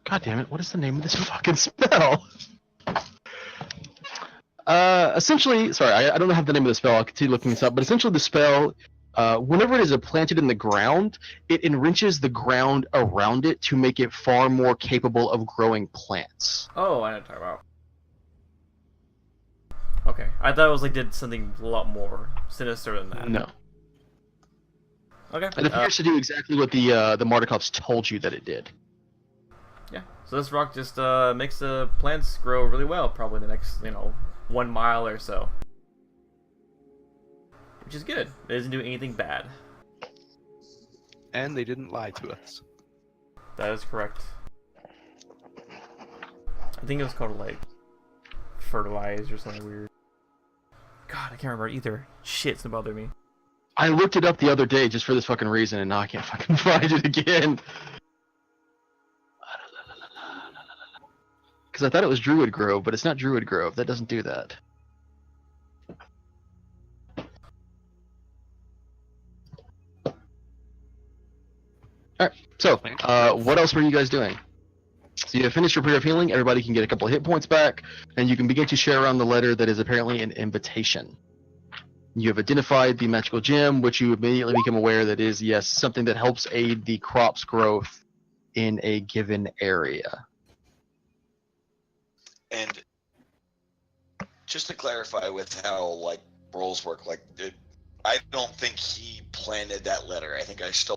God damn it, what is the name of this fucking spell? Essentially, sorry, I don't have the name of the spell, I'll continue looking this up, but essentially the spell, whenever it is planted in the ground, it enriches the ground around it to make it far more capable of growing plants. Oh, I know what you're talking about. Okay, I thought it was like did something a lot more sinister than that. No. Okay. It appears to do exactly what the Mardikovs told you that it did. Yeah. So this rock just makes the plants grow really well, probably the next 1 mile or so, which is good. It doesn't do anything bad. And they didn't lie to us. That is correct. I think it was called like fertilize or something weird. God, I can't remember either. Shit's gonna bother me. I looked it up the other day just for this fucking reason, and now I can't fucking find it again. Because I thought it was Druid Grove, but it's not Druid Grove. That doesn't do that. Alright, so, what else were you guys doing? So you have finished your prayer of healing, everybody can get a couple of hit points back, and you can begin to share around the letter that is apparently an invitation. You have identified the magical gem, which you immediately become aware that is, yes, something that helps aid the crop's growth in a given area. And just to clarify with how like roles work, like I don't think he planted that letter. I think I stole.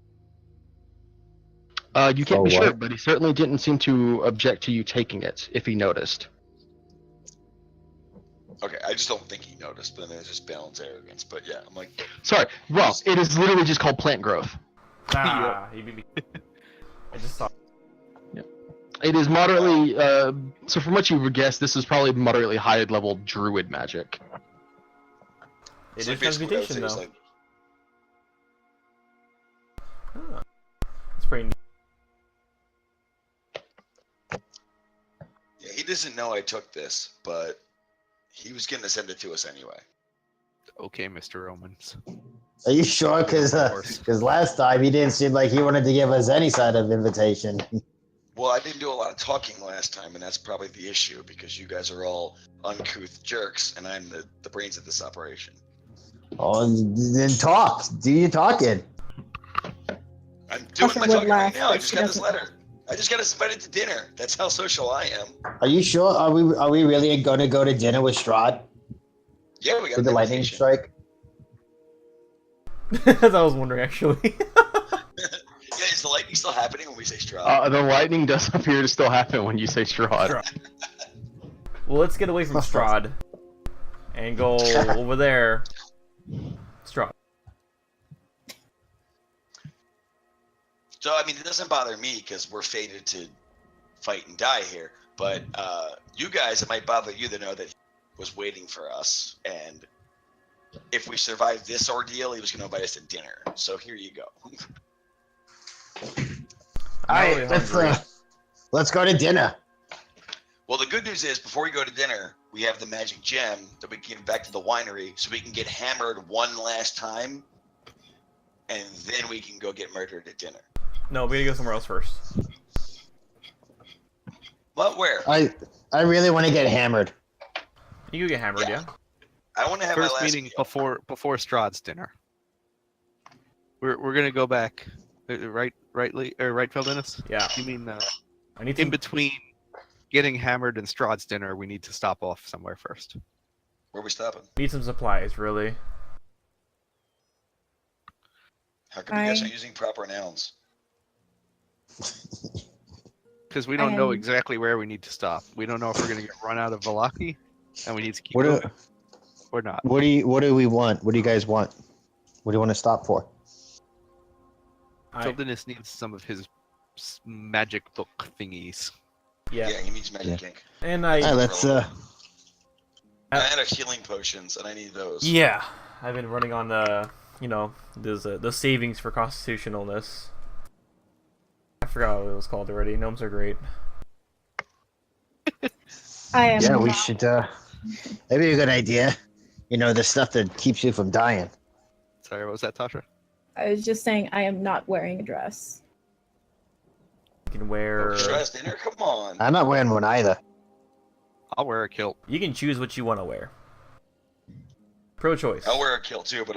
You can't Oh, be sure, what? but he certainly didn't seem to object to you taking it, if he noticed. Okay, I just don't think he noticed, but then it's just balance arrogance. But yeah, I'm like, Sorry, well, it is literally just called plant growth. Ah, he beat me. I just saw. It is moderately, so from what you would guess, this is probably moderately high-level druid magic. It so is basically what I would transmutation say is though. like, Huh. It's pretty neat. yeah, he doesn't know I took this, but he was going to send it to us anyway. Okay, Mr. Romans. Are you sure? Get on my horse. Because last time he didn't seem like he wanted to give us any side of invitation. Well, I didn't do a lot of talking last time, and that's probably the issue because you guys are all uncouth jerks, and I'm the brains of this operation. Oh, then talk. Do you talking? I'm doing Tasha my would talking right laugh, now. I but just she got this doesn't. letter. I just got us invited to dinner. That's how social I am. Are you sure? Are we really going to go to dinner with Strahd? Yeah, we got With the an lightning invitation. strike? As I was wondering actually. Yeah, is the lightning still happening when we say Strahd? The lightning does appear to still happen when you say Strahd. Well, let's get away from Strahd and go over there. Strahd. So, I mean, it doesn't bother me because we're fated to fight and die here. But you guys, it might bother you to know that he was waiting for us. And if we survive this ordeal, he was going to invite us to dinner. So here you go. All I'm right, really hungry. let's go to dinner. Well, the good news is before we go to dinner, we have the magic gem that we can give back to the winery so we can get hammered one last time. And then we can go get murdered at dinner. No, we gotta go somewhere else first. But where? I really want to get hammered. You can get hammered, Yeah. yeah. I want to have First my last meeting meal. before Strahd's dinner. We're gonna go back, right, Feldinus? Yeah. You mean I need in to. between getting hammered and Strahd's dinner, we need to stop off somewhere first. Where are we stopping? Need some supplies, really. How come you guys I- aren't using proper nouns? Because we don't know am- exactly where we need to stop. We don't know if we're gonna get run out of Valaki, and we need to keep What going, do, or not. what do we want? What do you guys want? What do you want to stop for? Feldinus needs some of his magic book thingies. Yeah. Yeah, he needs magic Yeah. ink. And All right, I. let's I had healing potions, and I need those. Yeah. I've been running on the savings for constitutionalness. I forgot what it was called already. Gnomes are great. I am. yeah, we not- should maybe a good idea. You know, the stuff that keeps you from dying. Sorry, what was that, Tasha? I was just saying I am not wearing a dress. You can wear. Stress dinner? Come on. I'm not wearing one either. I'll wear a kilt. You can choose what you want to wear. Pro-choice. I'll wear a kilt too, but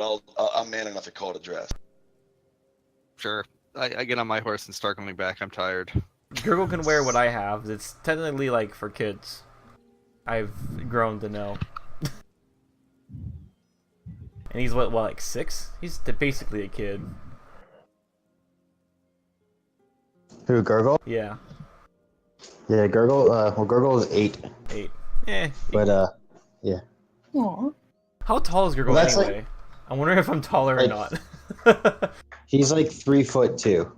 I'm man enough to call it a dress. Sure. I get on my horse and start coming back. I'm tired. Gurgle can wear what I have. It's technically like for kids. I've grown to know. And he's what, like 6? He's basically a kid. Who, Gurgle? Yeah, Yeah, Gurgle. Well, Gurgle is 8, 8. Eh. but Aw. How tall is Gurgle Well, that's anyway? I wonder if I'm taller or like- not. he's like 3'2".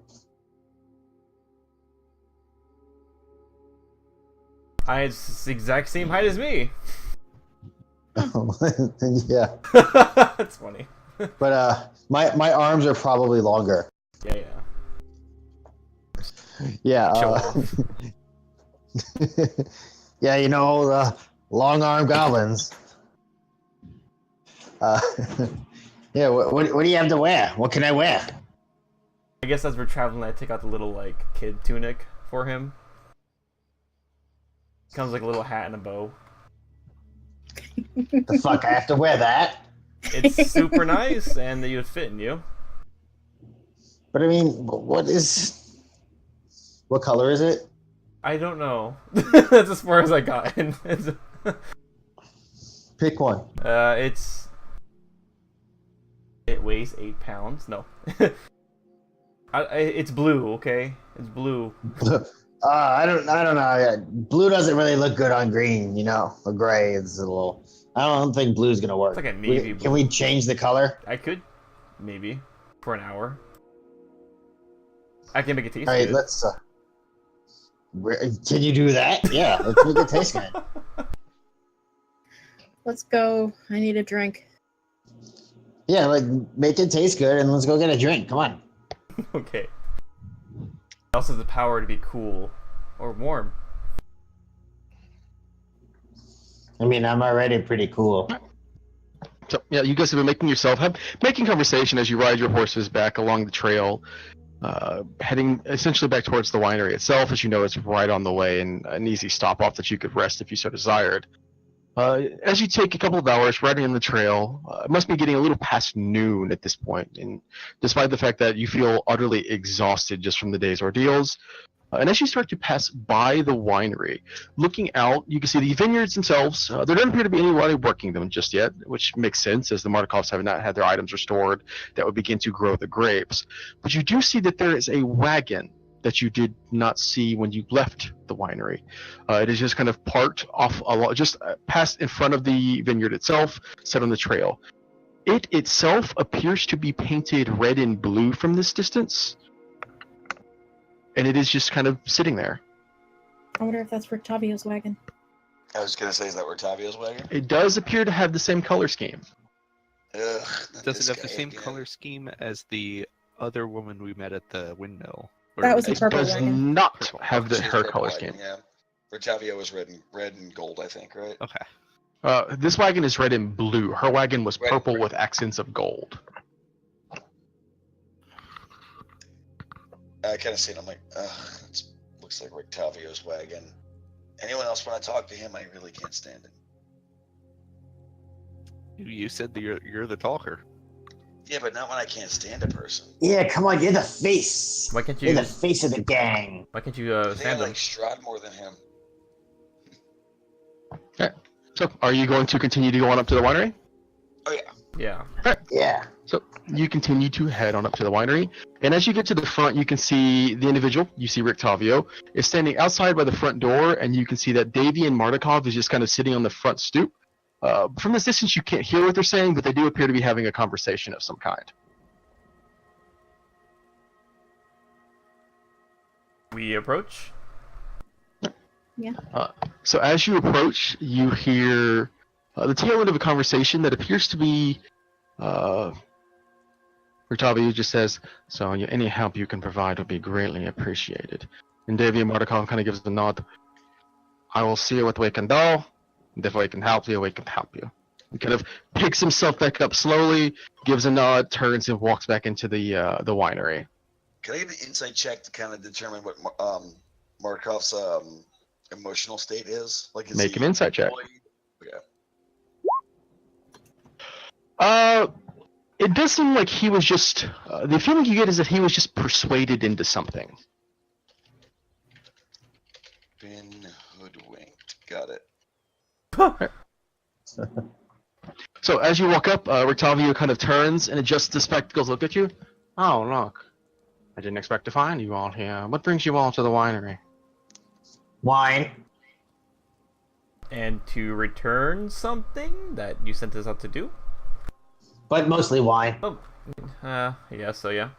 It's the exact same height as me. yeah, That's funny. but my arms are probably longer. Yeah, yeah. Yeah. Show off. Yeah, you know, the long arm goblins. Yeah, what do you have to wear? What can I wear? I guess as we're traveling, I take out the little like kid tunic for him. Comes like a little hat and a bow. The fuck, I have to wear that? It's super nice, and it would fit in you. But I mean, what color is it? I don't know. That's as far as I got. Pick one. It weighs 8 pounds. No. It's blue, okay? It's blue. I don't know. Yeah, blue doesn't really look good on green, you know. Or gray is a little. I don't think blue's gonna work. It's like a navy blue. Can we change the color? I could, maybe, for an hour. I can make it taste All right, good. let's. Can you do that? Yeah, let's make it taste good. Let's go. I need a drink. Yeah, like make it taste good, and let's go get a drink. Come on. Okay. It also has the power to be cool or warm. I mean, I'm already pretty cool. So yeah, you guys have been making conversation as you ride your horses back along the trail, heading essentially back towards the winery itself. As you know, it's right on the way and an easy stop off that you could rest if you so desired. As you take a couple of hours riding on the trail, it must be getting a little past noon at this point, and despite the fact that you feel utterly exhausted just from the day's ordeals, and as you start to pass by the winery, looking out, you can see the vineyards themselves. There doesn't appear to be anybody working them just yet, which makes sense as the Mardikovs have not had their items restored that would begin to grow the grapes. But you do see that there is a wagon that you did not see when you left the winery. It is just kind of parked off just past in front of the vineyard itself, set on the trail. It itself appears to be painted red and blue from this distance, and it is just kind of sitting there. I wonder if that's Rictavio's wagon. I was gonna say, is that Rictavio's wagon? It does appear to have the same color scheme. Ugh, Does this it have the guy same again. color scheme as the other woman we met at the windmill? Or That was the It purple does wagon. not have She's her purple color wagon, scheme. Yeah, Rictavio was red and gold, I think, right? Okay. This wagon is red and blue. Her wagon was Red- purple with accents of gold. I kind of see it. I'm like, ugh, it looks like Rictavio's wagon. Anyone else want to talk to him? I really can't stand him. You said that you're the talker. Yeah, but not when I can't stand a person. Yeah, come on, you're the face. Why can't You're you? the face of the gang. Why can't you I think I stand him? like Strahd more than him. So, are you going to continue to go on up to the winery? Oh yeah. Yeah. Yeah. So, you continue to head on up to the winery, and as you get to the front, you can see the individual, you see Rictavio, is standing outside by the front door, and you can see that Davian Mardukov is just kind of sitting on the front stoop. From this distance, you can't hear what they're saying, but they do appear to be having a conversation of some kind. We approach. So as you approach, you hear the tail end of a conversation that appears to be Rictavio just says, "So any help you can provide would be greatly appreciated." And Davian Mardukov kind of gives a nod. "I will see what we can do. And if we can help you, we can help you." He kind of picks himself back up slowly, gives a nod, turns and walks back into the winery. Can I get an insight check to kind of determine what Markov's emotional state is? Like, is Make he an insight check. annoyed? Okay. It does seem like he was just. The feeling you get is that he was just persuaded into something. Been hoodwinked. Got it. So as you walk up, Rictavio kind of turns and adjusts the spectacles, look at you. "Oh, look. I didn't expect to find you all here. What brings you all to the winery?" Wine. And to return something that you sent us out to do? But mostly wine. Oh, I guess so, yeah.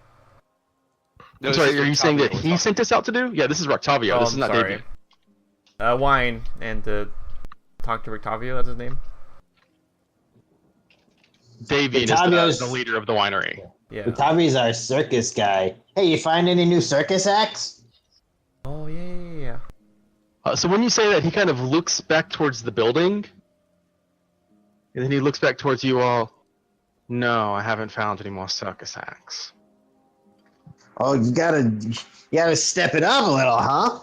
No, I'm this sorry, is are you what saying Tavio that was he talking sent us out to do? Yeah, this is Rictavio. Oh, This is I'm not sorry. Davian. Wine and to talk to Rictavio, that's his name? Davian Rictavio's- is the leader of the winery. Yeah. Rictavio's our circus guy. Hey, you find any new circus acts? Oh, yeah. So when you say that, he kind of looks back towards the building, and then he looks back towards you all. "No, I haven't found any more circus acts." Oh, you gotta step it up a little, huh?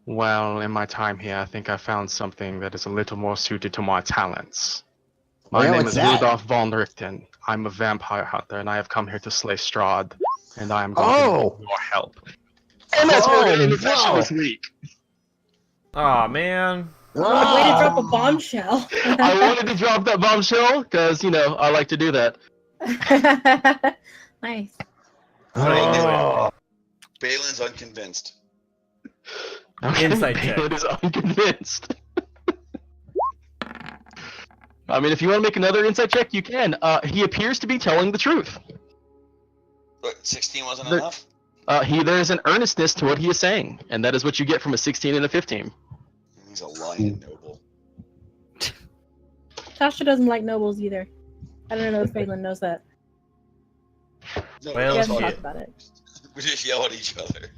"Well, in my time here, I think I found something that is a little more suited to my talents. My Yeah, name what's is that? Rudolf von Richten. I'm a vampire hunter, and I have come here to slay Strahd, and I am going Oh! to need your help." And that's where we're going to end the session Whoa. this week. Aw, man. Oh, way to drop a bombshell. I wanted to drop that bombshell because I like to do that. Nice. Oh. Balin's unconvinced. Okay, Insight check. Balin is unconvinced. I mean, if you want to make another insight check, you can. He appears to be telling the truth. But 16 wasn't There- enough? There is an earnestness to what he is saying, and that is what you get from a 16 and a 15. He's a lion noble. Tasha doesn't like nobles either. I don't know if Phelan knows that. No, Well, We that's haven't fine. talked about it. We just yell at each other.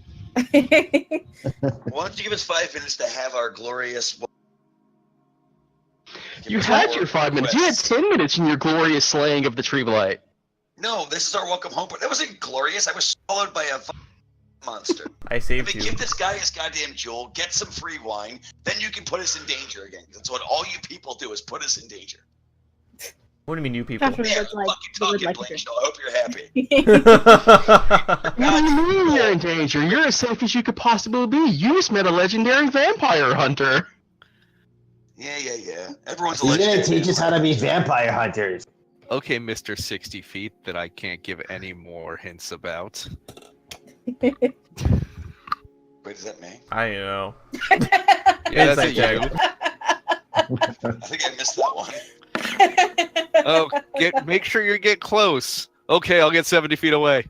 Why don't you give us 5 minutes to have our glorious... Give You us had our your 5 minutes. You had requests. 10 minutes in your glorious slaying of the tree blight. No, this is our welcome home. That wasn't glorious. I was swallowed by a monster. I I saved mean, you. give this guy his goddamn jewel, get some free wine, then you can put us in danger again. That's what all you people do is put us in danger. What do you mean, new people? Tasha Yeah, would like. fucking would talking, like to. Blanchard. I hope you're happy. What do you mean you're in danger? You're as safe as you could possibly be. You just met a legendary vampire hunter. Yeah. Everyone's a He's gonna legendary teach us how to be vampire hunters. Okay, Mr. 60 feet that I can't give any more hints about. Wait, is that me? I know. Yeah, that's Insight check. you. I think I missed that one. Oh, make sure you get close. Okay, I'll get 70 feet away.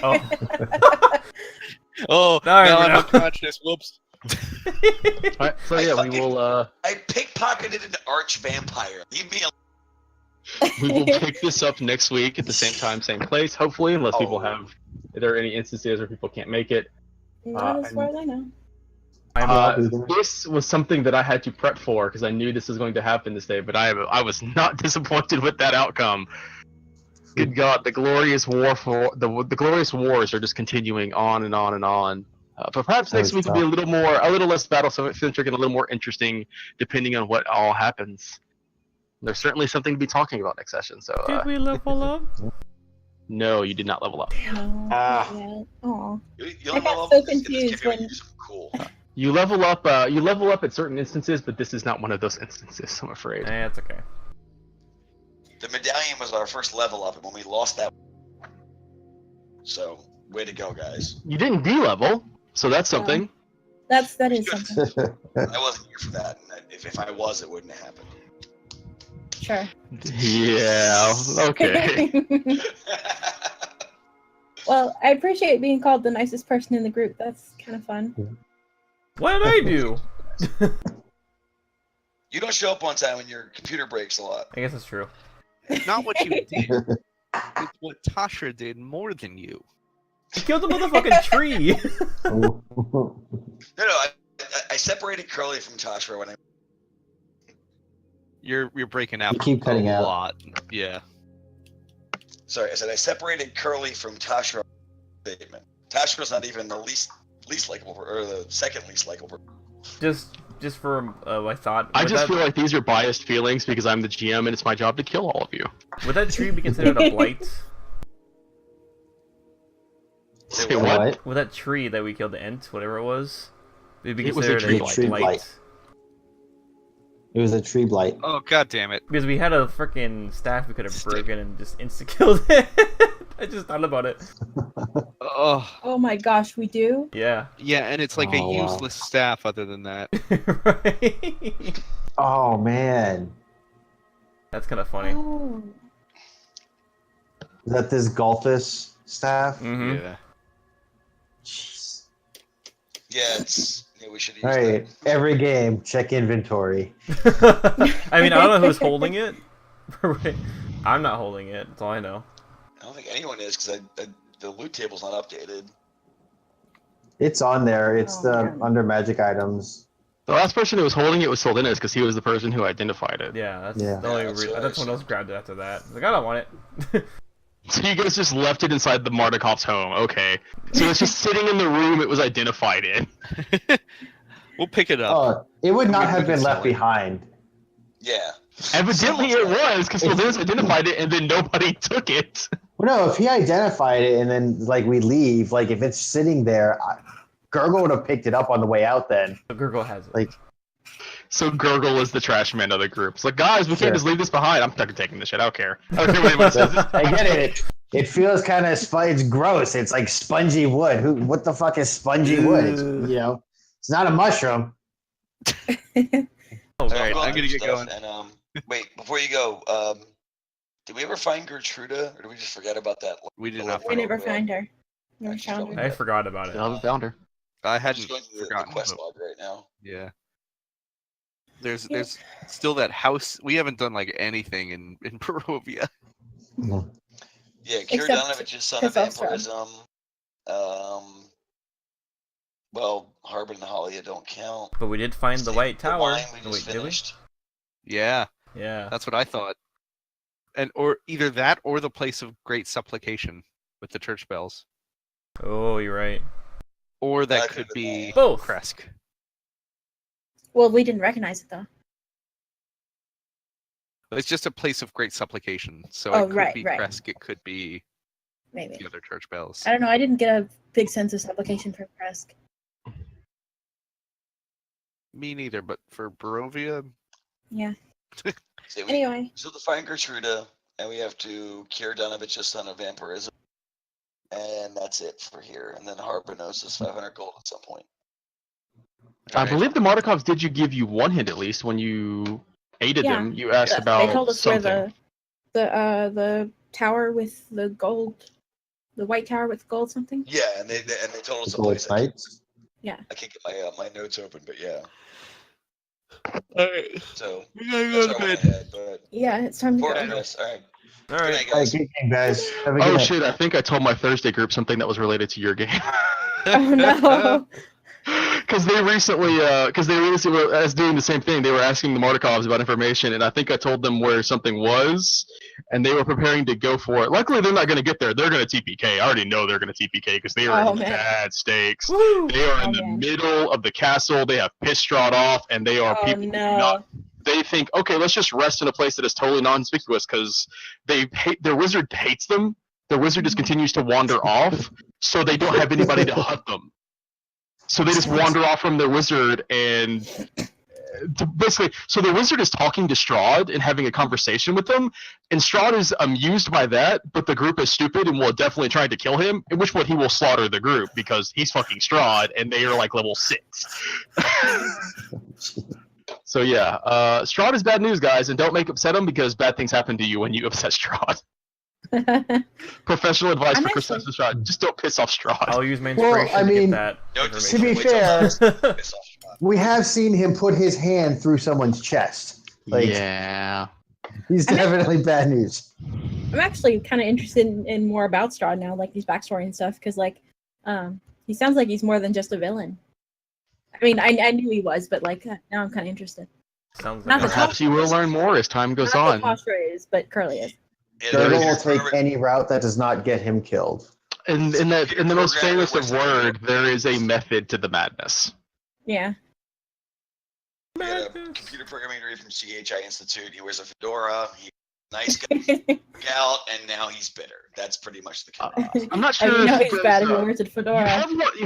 Oh. Oh, Now I now I'm remember. unconscious. Whoops. Alright, so yeah, we will I pickpocketed an arch vampire. Leave me alone. we will pick this up next week at the same time, same place, hopefully, unless people have if there are any instances where people can't make it. Not as far as I know. This was something that I had to prep for because I knew this was going to happen this day, but I was not disappointed with that outcome. Good God, the glorious the glorious wars are just continuing on and on and on. But perhaps That next was week will be tough. a little less battle centric and a little more interesting, depending on what all happens. There's certainly something to be talking about next session. So Did we level up? no, you did not level up. No, Ah. not yet. Aw. You I got level so up, it's gonna confused give you when- something cool. You level up. You level up at certain instances, but this is not one of those instances. I'm afraid. It's okay. The medallion was our first level up, and when we lost that, so way to go, guys. You didn't de-level, so that's something. That is something. I wasn't here for that, and if I was, it wouldn't have happened. Sure. Yeah. Okay. Well, I appreciate being called the nicest person in the group. That's kind of fun. What did I do? You don't show up on time when your computer breaks a lot. I guess that's true. It's not what you did. It's what Tasha did more than you. You killed the motherfucking tree. No, I separated Curly from Tasha when I. You're breaking out You keep cutting a out. lot. Yeah. Sorry, I said I separated Curly from Tasha. Statement. Tasha was not even the least likable, or the second least likable. just for my thought. I would just that, feel like these are biased feelings because I'm the GM and it's my job to kill all of you. would that tree be considered a blight? Say What? what? Would that tree that we killed, the Ent, whatever it was, would it be It was a considered tree blight. It was a tree blight. Oh, god damn it. Because we had a freaking staff we could have Stick. broken and just insta-killed it. I just thought about it. Oh, Oh my gosh, we do? Yeah. yeah, and it's like Oh, a wow. useless staff other than that. Right. Oh man, That's kind of funny. Oh. is that this Golfus staff? Mm-hmm. Yeah. Jeez. Yeah, we should use All right, every game, check inventory. I mean, I don't know who's holding it. I'm not holding it. That's all I know. I don't think anyone is because the loot table's not updated. It's on there. It's Oh, the man. under magic items. The last person who was holding it was Soldinas because he was the person who identified it. Yeah, that's Yeah. the only Yeah, that's reason. what I I thought someone said. else grabbed it after that. I was like, I don't want it. So you guys just left it inside the Mardikov's home. Okay. So it's just sitting in the room it was identified in. We'll pick it up. Oh, it would not We have can been sell left it. behind. Yeah. Evidently it was because Soldinas identified it and then nobody took it. Well, no, if he identified it and then like we leave, like if it's sitting there, Gurgle would have picked it up on the way out. Then But Gurgle has it. Like, So Gurgle is the trash man of the group. It's like, guys, we Sure. can't just leave this behind. I'm fucking taking this shit. I don't care. I don't care what anyone says. I get it. It feels kind of it's gross. It's like spongy wood. What the fuck is spongy wood? It's, it's not a mushroom. All So right, going I'm gonna through get stuff, going. And wait, before you go, did we ever find Gertruda, or did we just forget about that? We did the not little We find never girl? find her. Never found her. I forgot about it. Still haven't found her. I I'm hadn't just going through the forgotten. quest but- log right now. Yeah. There's Yeah. still that house. We haven't done like anything in Barovia. Yeah, Except Kiridanovich, son of Curse of Strahd. vampirism. Well, Harbin and Halia don't count. But we did find the Save White Tower. wine we Oh, just wait, did we? finished. Yeah, Yeah. that's what I thought. And or either that or the place of great supplication with the church bells, Oh, you're right. or that That could could've be been Both. Kresk. Well, we didn't recognize it though. It's just a place of great supplication, so Oh, it could right, be right. Kresk. It could be Maybe. the other church bells. I don't know. I didn't get a big sense of supplication for Kresk. Me neither, but for Barovia, Yeah. So we Anyway, still to find Gertruda, and we have to cure Donovich, son of vampirism. And that's it for here. And then Harbin owes us 500 gold at some point. I Alright. believe the Mardikovs did you give you one hint at least when you aided Yeah. them. You asked about they told us something. where the tower with the gold, the white tower with gold something. Yeah, and they told us a Gold place. I can't sites. get my notes open, but yeah. Alright, So we gotta that's go all to I bed. had. But Yeah, it's time to poor go. guys. All right. All Good right. night, All right, guys. good game, guys. Have a good Oh night. shit! I think I told my Thursday group something that was related to your game. Oh no. Because they recently were as doing the same thing. They were asking the Mardikovs about information, and I think I told them where something was, and they were preparing to go for it. Luckily, they're not going to get there. They're going to TPK. I already know they're going to TPK because they are Oh, in man. bad stakes. Woo! They are Oh, in the man. middle of the castle. They have Pistrad off, and they are Oh people who do no. not. They think, okay, let's just rest in a place that is totally non-conspicuous because they hate their wizard hates them. Their wizard just continues to wander off, so they don't have anybody to hunt them. So they just wander off from their wizard and basically, so the wizard is talking to Strahd and having a conversation with them, and Strahd is amused by that, but the group is stupid and will definitely try to kill him, at which point he will slaughter the group because he's fucking Strahd and they are like level 6. So yeah, Strahd is bad news, guys, and don't upset him because bad things happen to you when you upset Strahd. Professional advice I'm for actually- Chris Strahd: just don't piss off Strahd. I'll use my Well, inspiration I to mean, get that No, just To be information. wait till fair, piss off Strahd. we have seen him put his hand through someone's chest. Like, Yeah. he's I mean- definitely bad news. I'm actually kind of interested in more about Strahd now, like his backstory and stuff, because like, he sounds like he's more than just a villain. I mean, I knew he was, but like now I'm kind of interested. Sounds Not like the a- Perhaps you will learn more as time goes Not on. that Postra is, but Curly is. Yeah, Gurgle there's- will take any route that does not get him killed. In the most Programmer famous of was- word, there is a method to the madness. Yeah. We got a computer programming degree from CHI Institute. He wears a fedora. He's a nice guy out, and now he's bitter. That's pretty much the case. I'm not sure. you know if he's there's, bad if he uh, wears a you fedora.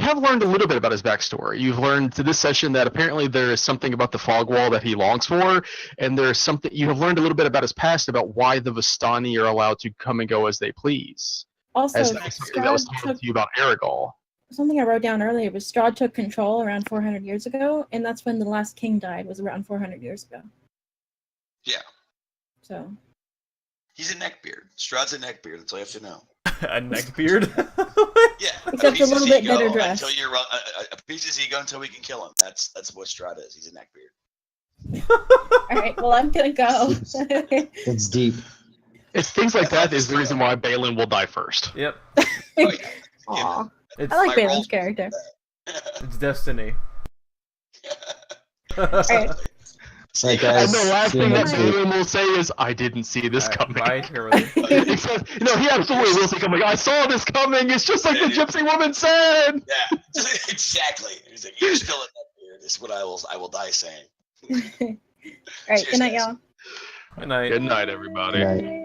have learned a little bit about his backstory. You've learned to this session that apparently there is something about the fog wall that he longs for, and there's something you have learned a little bit about his past about why the Vistani are allowed to come and go as they please. Also, As that was something that was Strahd told took to you about Aragol. something I wrote down earlier was Strahd took control around 400 years ago, and that's when the last king died. Was around 400 years ago. Yeah, So he's a neckbeard. Strahd's a neckbeard. That's all you have to know. a neck beard. Yeah, Except a little bit better dressed. Until you're a piece of his ego until we can kill him. That's what Strahd is. He's a neckbeard. all right, well I'm gonna go. It's deep. It's things like I thought that is the this- reason why Balin will die first. Yep. Oh, yeah. Aw. It's, I like My Balin's role- character. it's destiny. Alright. All right, guys. And the last see you thing that next week. Balin will say is, "I didn't see this coming." Bye, Curly. He says, no, he absolutely will see coming. I saw this coming. It's just like the gypsy woman said. Yeah, exactly. He's like, you're still a neckbeard. Is what I will die saying. All right, Cheers, good night, guys. y'all. Good night. Good night, everybody. Good night.